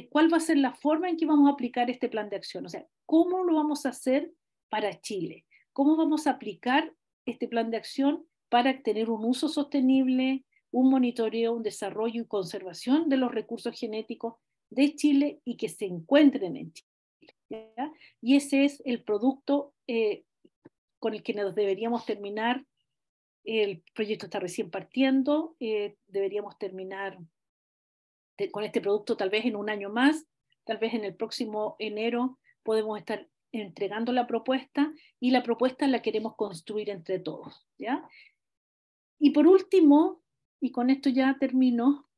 cuál va a ser la forma en que vamos a aplicar este plan de acción. O sea, cómo lo vamos a hacer para Chile, cómo vamos a aplicar este plan de acción para tener un uso sostenible, un monitoreo, un desarrollo y conservación de los recursos genéticos de Chile y que se encuentren en Chile, ¿ya? Y ese es el producto con el que nos deberíamos terminar. El proyecto está recién partiendo, deberíamos terminar con este producto tal vez en un año más, tal vez en el próximo enero podemos estar entregando la propuesta, y la propuesta la queremos construir entre todos, ¿ya? Y por último, y con esto ya termino,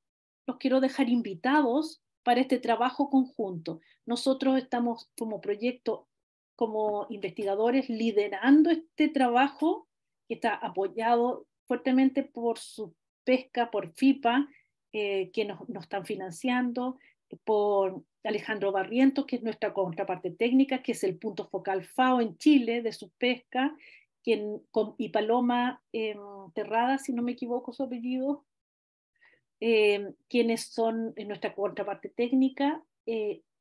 los quiero dejar invitados para este trabajo conjunto. Nosotros estamos como proyecto, como investigadores, liderando este trabajo que está apoyado fuertemente por Subpesca, por FIPA, que nos están financiando, por Alejandro Barrientos, que es nuestra contraparte técnica, que es el punto focal FAO en Chile de Subpesca, y Paloma Terrada, si no me equivoco su apellido, quienes son nuestra contraparte técnica,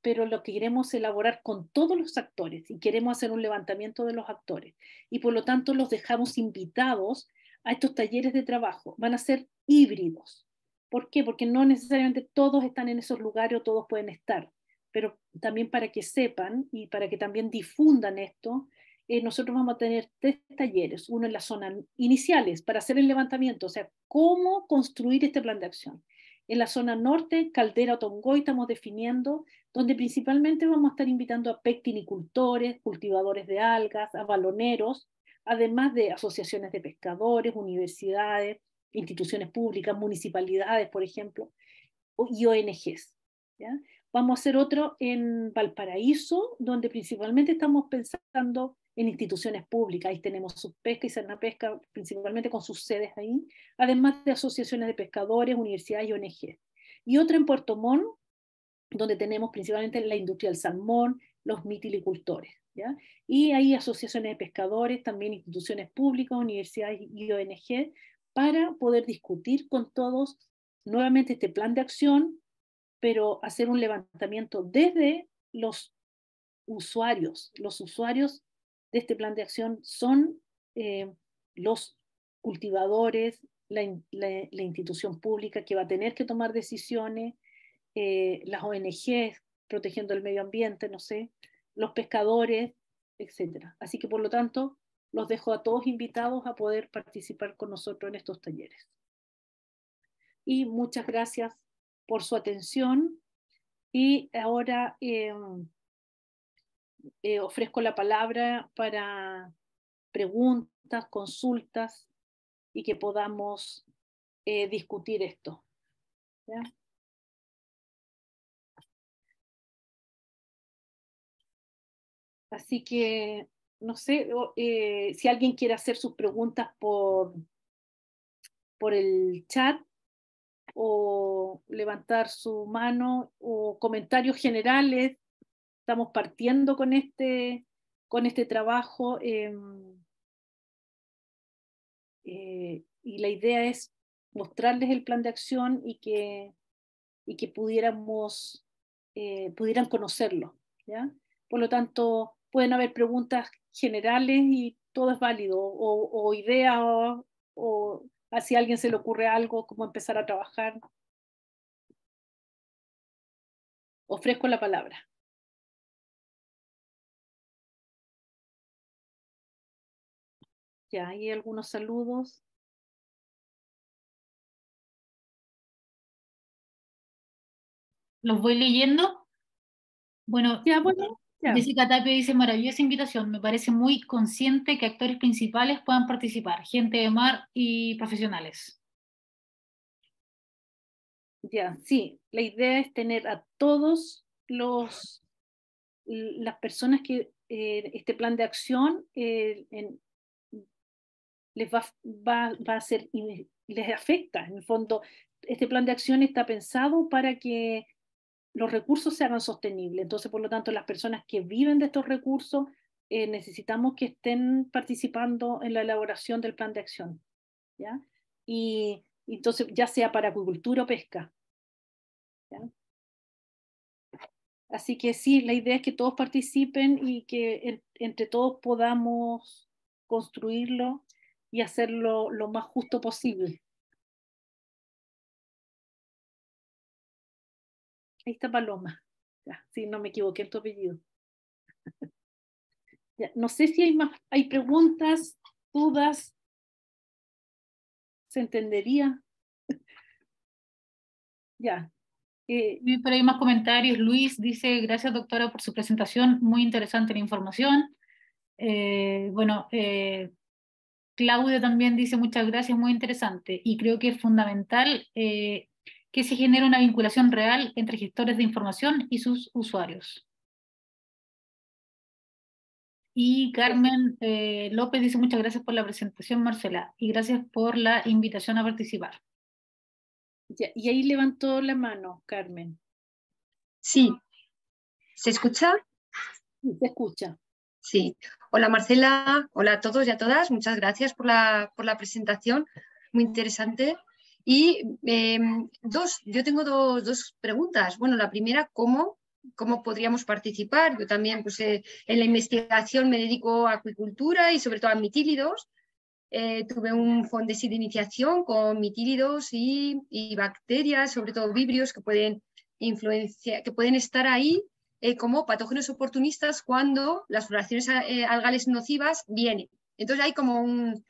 pero lo que queremos es elaborar con todos los actores y queremos hacer un levantamiento de los actores. Y por lo tanto los dejamos invitados a estos talleres de trabajo. Van a ser híbridos. ¿Por qué? Porque no necesariamente todos están en esos lugares o todos pueden estar, pero también para que sepan y para que también difundan esto, nosotros vamos a tener 3 talleres, uno en la zona iniciales para hacer el levantamiento, o sea, cómo construir este plan de acción. En la zona norte, Caldera, Otongoy, estamos definiendo, donde principalmente vamos a estar invitando a pectinicultores, cultivadores de algas, a baloneros, además de asociaciones de pescadores, universidades, instituciones públicas, municipalidades, por ejemplo, y ONGs. ¿Ya? Vamos a hacer otro en Valparaíso, donde principalmente estamos pensando en instituciones públicas. Ahí tenemos Subpesca y Cernapesca, principalmente con sus sedes ahí, además de asociaciones de pescadores, universidades y ONG. Y otra en Puerto Montt, donde tenemos principalmente la industria del salmón, los mitilicultores. ¿Ya? Y hay asociaciones de pescadores, también instituciones públicas, universidades y ONG, para poder discutir con todos nuevamente este plan de acción, pero hacer un levantamiento desde los usuarios. Los usuarios de este plan de acción son los cultivadores, la institución pública que va a tener que tomar decisiones, las ONGs protegiendo el medio ambiente, no sé, los pescadores, etc. Así que por lo tanto, los dejo a todos invitados a poder participar con nosotros en estos talleres. Y muchas gracias por su atención. Y ahora ofrezco la palabra para preguntas, consultas y que podamos discutir esto. ¿Ya? Así que, no sé, si alguien quiere hacer sus preguntas por el chat o levantar su mano o comentarios generales. Estamos partiendo con este trabajo y la idea es mostrarles el plan de acción y que pudieran conocerlo. ¿Ya? Por lo tanto, pueden haber preguntas generales y todo es válido, o ideas, o si a alguien se le ocurre algo, cómo empezar a trabajar. Ofrezco la palabra. Ya, hay algunos saludos. Los voy leyendo. Bueno, Ya, bueno, ya. Jessica Tapia dice, maravillosa invitación, me parece muy consciente que actores principales puedan participar, gente de mar y profesionales. Ya, sí, la idea es tener a todos las personas que este plan de acción les va a hacer, les afecta. En el fondo, este plan de acción está pensado para que los recursos se hagan sostenibles. Entonces, por lo tanto, las personas que viven de estos recursos necesitamos que estén participando en la elaboración del plan de acción. ¿Ya? Y entonces, ya sea para acuicultura o pesca. ¿Ya? Así que sí, la idea es que todos participen y que entre todos podamos construirlo y hacerlo lo más justo posible. Ahí está Paloma. Ya, sí, no me equivoqué en tu apellido. Ya, no sé si hay preguntas, dudas. ¿Se entendería? Ya. Pero hay más comentarios. Luis dice, gracias doctora por su presentación, muy interesante la información. Claudio también dice, muchas gracias, muy interesante. Y creo que es fundamental que se genere una vinculación real entre gestores de información y sus usuarios. Y Carmen López dice, muchas gracias por la presentación, Marcela, y gracias por la invitación a participar. Ya, y ahí levantó la mano, Carmen. Sí. ¿Se escucha? Sí, se escucha. Sí. Hola Marcela, hola a todos y a todas. Muchas gracias por la presentación, muy interesante. Y yo tengo dos preguntas. Bueno, la primera, ¿cómo podríamos participar? Yo también pues, en la investigación me dedico a acuicultura y sobre todo a mitílidos. tuve un fondesi de iniciación con mitílidos y bacterias, sobre todo vibrios, que pueden estar ahí como patógenos oportunistas cuando las floraciones algales nocivas vienen. Entonces hay como un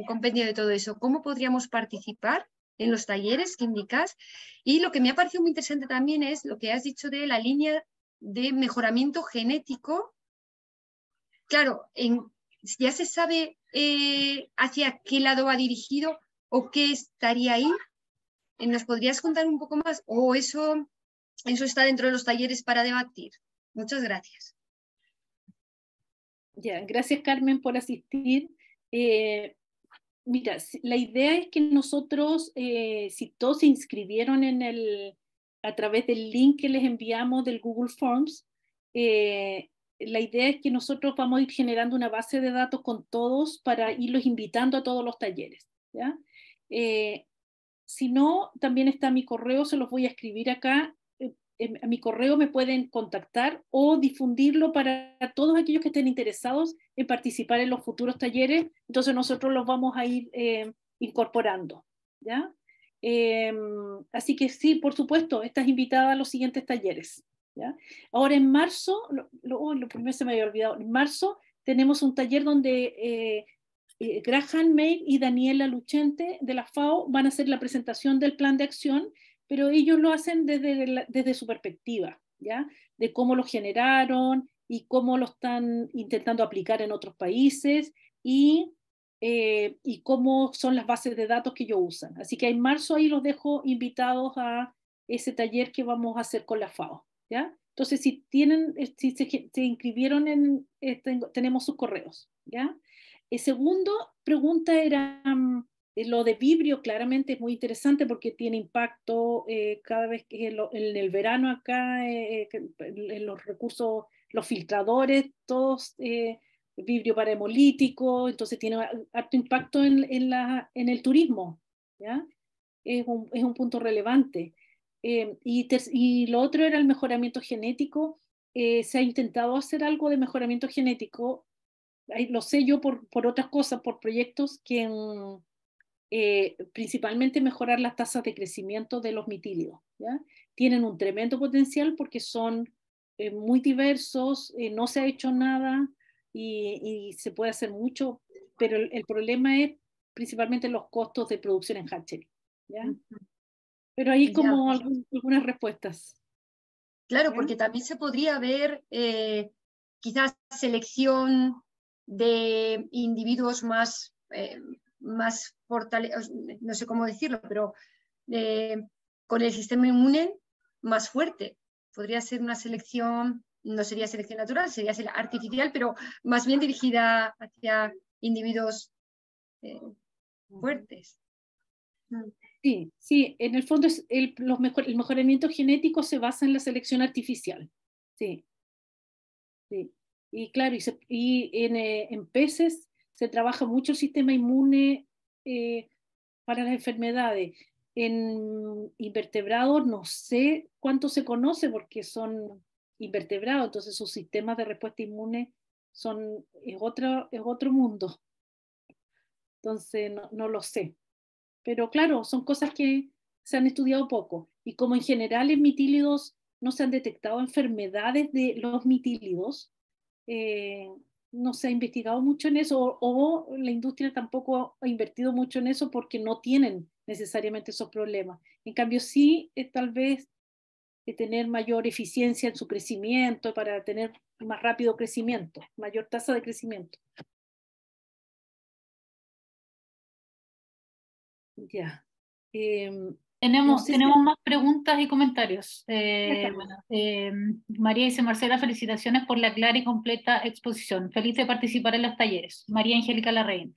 compendio de todo eso. ¿Cómo podríamos participar en los talleres que indicas? Y lo que me ha parecido muy interesante también es lo que has dicho de la línea de mejoramiento genético. Claro, ya se sabe hacia qué lado va dirigido o qué estaría ahí. ¿Nos podrías contar un poco más? ¿O eso está dentro de los talleres para debatir? Muchas gracias. Ya, gracias Carmen por asistir. Mira, la idea es que nosotros, si todos se inscribieron a través del link que les enviamos del Google Forms, la idea es que nosotros vamos a ir generando una base de datos con todos para irlos invitando a todos los talleres, ¿ya? Si no, también está mi correo, se los voy a escribir acá. A mi correo me pueden contactar o difundirlo para todos aquellos que estén interesados en participar en los futuros talleres. Entonces nosotros los vamos a ir incorporando, ¿ya? Así que sí, por supuesto, estás invitada a los siguientes talleres, ¿ya? Ahora en marzo, lo primero se me había olvidado, en marzo tenemos un taller donde Graham May y Daniela Luchente de la FAO van a hacer la presentación del plan de acción, pero ellos lo hacen desde su perspectiva, ¿ya? De cómo lo generaron y cómo lo están intentando aplicar en otros países y cómo son las bases de datos que ellos usan. Así que en marzo ahí los dejo invitados a ese taller que vamos a hacer con la FAO, ¿ya? Entonces, si se inscribieron tenemos sus correos, ¿ya? Segundo pregunta era lo de vibrio. Claramente es muy interesante porque tiene impacto cada vez que en el verano acá, en los recursos, los filtradores, todos vibrio para hemolítico, entonces tiene alto impacto en el turismo, ¿ya? Es un punto relevante. Y lo otro era el mejoramiento genético. Se ha intentado hacer algo de mejoramiento genético, lo sé yo por otras cosas, por proyectos que principalmente mejorar las tasas de crecimiento de los mitílidos, ¿ya? Tienen un tremendo potencial porque son muy diversos, no se ha hecho nada y se puede hacer mucho, pero el problema es principalmente los costos de producción en hatchery, ¿ya? Pero ahí como algunas respuestas. Claro, porque también se podría ver quizás selección de individuos más fortalecidos, no sé cómo decirlo, pero con el sistema inmune más fuerte. Podría ser una selección, no sería selección natural, sería artificial, pero más bien dirigida hacia individuos fuertes. Sí, en el fondo el mejoramiento genético se basa en la selección artificial. Sí. Y claro, en peces se trabaja mucho el sistema inmune para las enfermedades. En invertebrados no sé cuánto se conoce porque son invertebrados, entonces sus sistemas de respuesta inmune es otro mundo. Entonces no lo sé. Pero claro, son cosas que se han estudiado poco. Y como en general en mitílidos no se han detectado enfermedades de los mitílidos, no se ha investigado mucho en eso, o la industria tampoco ha invertido mucho en eso porque no tienen necesariamente esos problemas. En cambio, sí, tal vez tener mayor eficiencia en su crecimiento para tener más rápido crecimiento, mayor tasa de crecimiento. Ya. Tenemos más preguntas y comentarios. María dice: Marcela, felicitaciones por la clara y completa exposición. Feliz de participar en los talleres. María Angélica Larraín.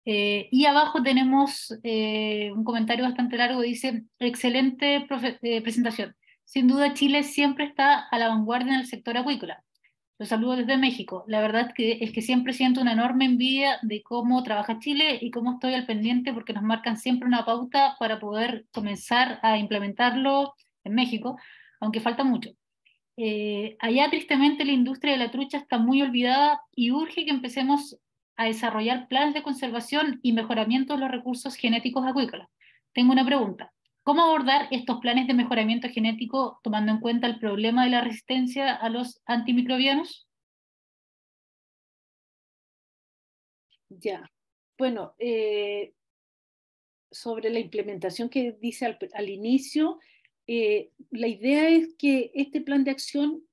Y abajo tenemos un comentario bastante largo. Dice: excelente presentación. Sin duda Chile siempre está a la vanguardia en el sector acuícola. Los saludo desde México. La verdad es que siempre siento una enorme envidia de cómo trabaja Chile y cómo estoy al pendiente porque nos marcan siempre una pauta para poder comenzar a implementarlo en México, aunque falta mucho. Allá tristemente la industria de la trucha está muy olvidada y urge que empecemos a desarrollar planes de conservación y mejoramiento de los recursos genéticos acuícolas. Tengo una pregunta. ¿Cómo abordar estos planes de mejoramiento genético tomando en cuenta el problema de la resistencia a los antimicrobianos? Ya. Bueno, sobre la implementación que dice al inicio, la idea es que este plan de acción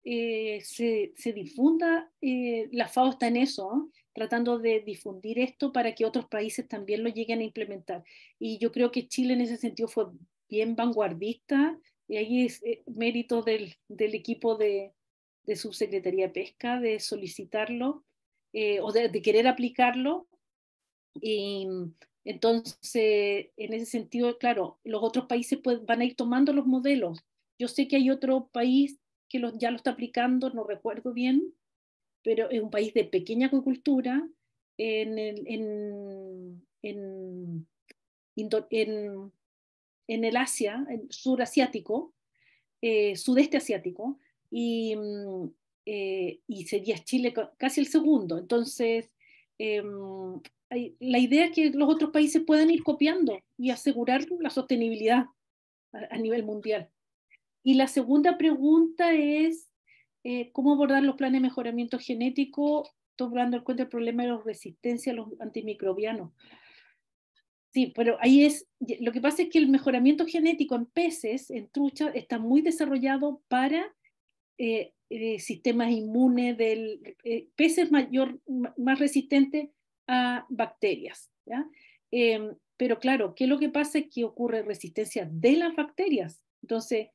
se difunda. La FAO está en eso, ¿no? Tratando de difundir esto para que otros países también lo lleguen a implementar. Y yo creo que Chile en ese sentido fue bien vanguardista, y ahí es mérito del equipo de Subsecretaría de Pesca de solicitarlo, o de querer aplicarlo. Y entonces, en ese sentido, claro, los otros países van a ir tomando los modelos. Yo sé que hay otro país que ya lo está aplicando, no recuerdo bien, pero es un país de pequeña acuicultura en el Asia, el sur asiático, sudeste asiático, y sería Chile casi el segundo. Entonces, la idea es que los otros países puedan ir copiando y asegurar la sostenibilidad a nivel mundial. Y la segunda pregunta es, ¿cómo abordar los planes de mejoramiento genético tomando en cuenta el problema de la resistencia a los antimicrobianos? Sí, pero ahí lo que pasa es que el mejoramiento genético en peces, en trucha, está muy desarrollado para sistemas inmunes peces más resistentes a bacterias, ¿ya? Pero claro, ¿qué es lo que pasa? Es que ocurre resistencia de las bacterias, entonces,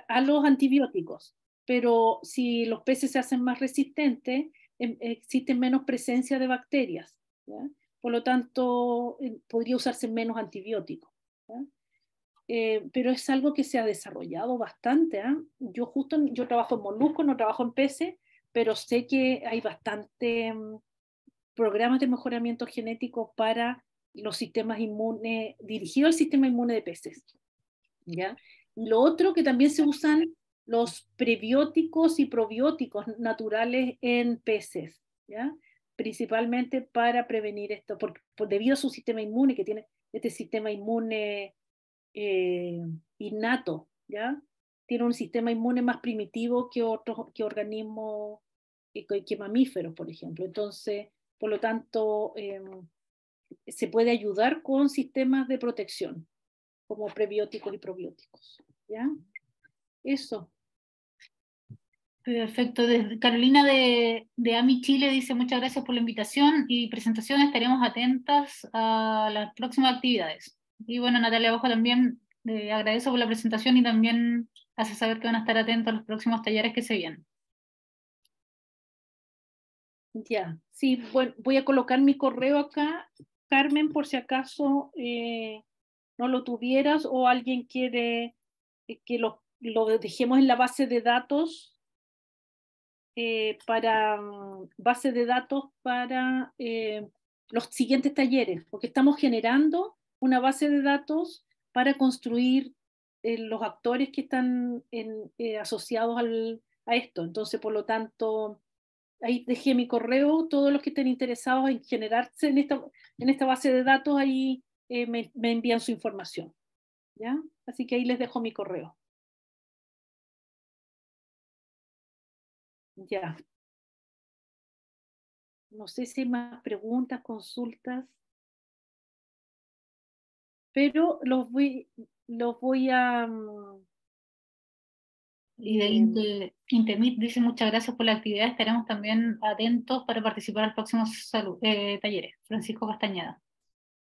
a los antibióticos. Pero si los peces se hacen más resistentes, existe menos presencia de bacterias, ¿ya? Por lo tanto, podría usarse menos antibióticos, ¿ya? Pero es algo que se ha desarrollado bastante, ¿eh? Yo trabajo en moluscos, no trabajo en peces, pero sé que hay bastante programas de mejoramiento genético para los sistemas inmunes, dirigidos al sistema inmune de peces, ¿ya? Y lo otro que también se usan los prebióticos y probióticos naturales en peces, ¿ya? Principalmente para prevenir esto, debido a su sistema inmune, que tiene este sistema inmune innato, ¿ya? Tiene un sistema inmune más primitivo que otros organismos, que mamíferos, por ejemplo. Entonces, por lo tanto, se puede ayudar con sistemas de protección, como prebióticos y probióticos, ¿ya? Eso. Perfecto. Desde Carolina de AMI Chile dice muchas gracias por la invitación y presentación. Estaremos atentas a las próximas actividades. Y bueno, Natalia Bajo también agradezco por la presentación y también hace saber que van a estar atentos a los próximos talleres que se vienen. Ya, sí, bueno, voy a colocar mi correo acá, Carmen, por si acaso no lo tuvieras o alguien quiere que lo dejemos en la base de datos. Base de datos para los siguientes talleres, porque estamos generando una base de datos para construir los actores que están asociados a esto. Entonces, por lo tanto, ahí dejé mi correo. Todos los que estén interesados en generarse en esta base de datos, ahí me envían su información, ¿ya? Así que ahí les dejo mi correo. Ya. No sé si hay más preguntas, consultas, pero los voy a... Y de Intermit dice muchas gracias por la actividad. Estaremos también atentos para participar en los próximos talleres. Francisco Castañeda.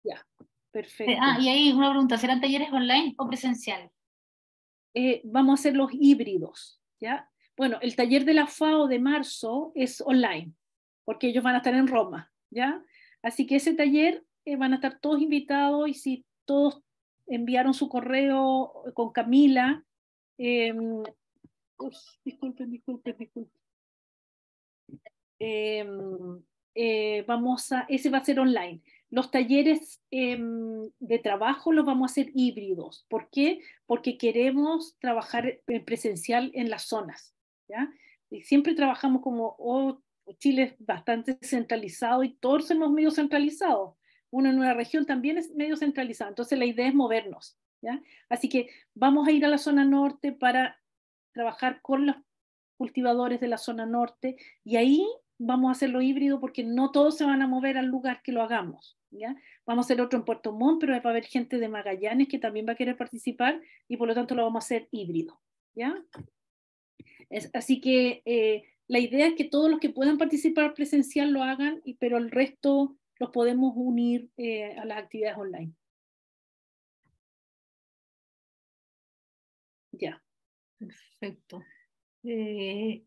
Ya, perfecto. Y ahí una pregunta, ¿serán talleres online o presencial? Vamos a hacer los híbridos, ¿ya? Bueno, el taller de la FAO de marzo es online, porque ellos van a estar en Roma, ¿ya? Así que ese taller van a estar todos invitados, y si todos enviaron su correo con Camila, disculpen. Ese va a ser online. Los talleres de trabajo los vamos a hacer híbridos. ¿Por qué? Porque queremos trabajar presencial en las zonas, ¿ya? Y siempre trabajamos como Chile es bastante centralizado y todos somos medio centralizados. Uno en una región también es medio centralizado. Entonces la idea es movernos, ¿ya? Así que vamos a ir a la zona norte para trabajar con los cultivadores de la zona norte y ahí vamos a hacerlo híbrido porque no todos se van a mover al lugar que lo hagamos, ¿ya? Vamos a hacer otro en Puerto Montt, pero va a haber gente de Magallanes que también va a querer participar y por lo tanto lo vamos a hacer híbrido, ¿ya? Así que la idea es que todos los que puedan participar presencial lo hagan, pero el resto los podemos unir a las actividades online. Ya. Perfecto.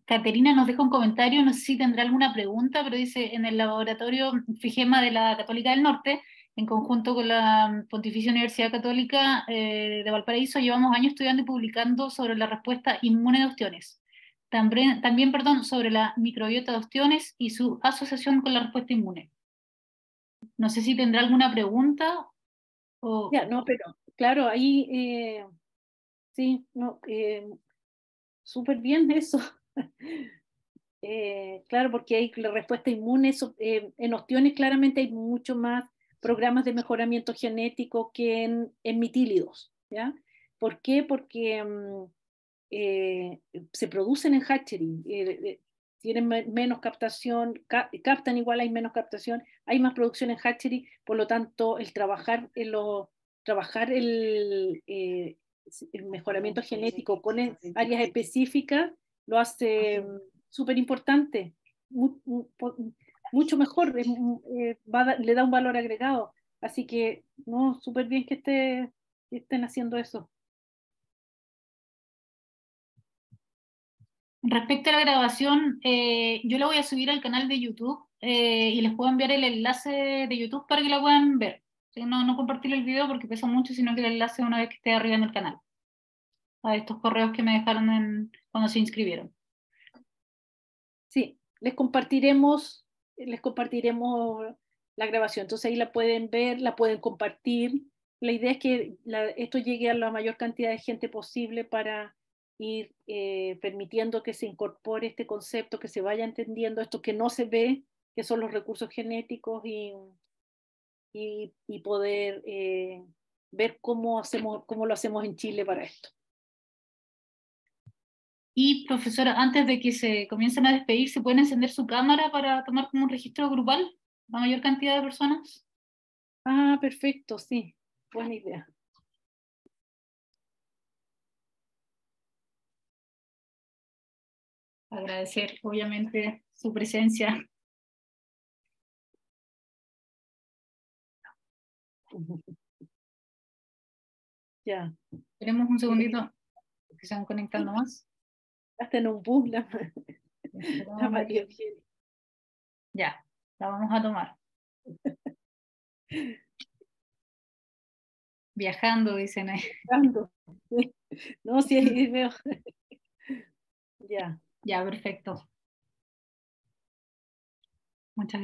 Caterina nos deja un comentario, no sé si tendrá alguna pregunta, pero dice, en el laboratorio FIGEMA de la Católica del Norte, en conjunto con la Pontificia Universidad Católica de Valparaíso, llevamos años estudiando y publicando sobre la respuesta inmune de ostiones. También, sobre la microbiota de ostiones y su asociación con la respuesta inmune. No sé si tendrá alguna pregunta. O... Ya, no, pero claro, ahí sí, no, súper bien eso. Claro, porque hay la respuesta inmune, en ostiones claramente hay mucho más programas de mejoramiento genético que en mitílidos, ¿ya? ¿Por qué? Porque se producen en hatchery, tienen menos captación, captan igual, hay menos captación, hay más producción en hatchery, por lo tanto el trabajar el mejoramiento genético con áreas específicas lo hace súper importante, mucho mejor, le da un valor agregado. Así que, no, súper bien que estén haciendo eso. Respecto a la grabación, yo la voy a subir al canal de YouTube y les puedo enviar el enlace de YouTube para que la puedan ver. No compartir el video porque pesa mucho, sino que el enlace una vez que esté arriba en el canal. A estos correos que me dejaron cuando se inscribieron. Sí, les compartiremos la grabación. Entonces ahí la pueden ver, la pueden compartir. La idea es que esto llegue a la mayor cantidad de gente posible para ir permitiendo que se incorpore este concepto, que se vaya entendiendo esto que no se ve, que son los recursos genéticos y poder ver cómo lo hacemos en Chile para esto. Y profesora, antes de que se comiencen a despedir, ¿se pueden encender su cámara para tomar como un registro grupal la mayor cantidad de personas? Ah, perfecto, sí, buena idea. Agradecer, obviamente, su presencia. Ya. Esperemos un segundito que se van conectando más. Hasta en un bus la María Eugenia. Ya, la vamos a tomar. Viajando, dicen ahí. Viajando. No, sí, ahí veo. Ya. Ya, perfecto. Muchas gracias.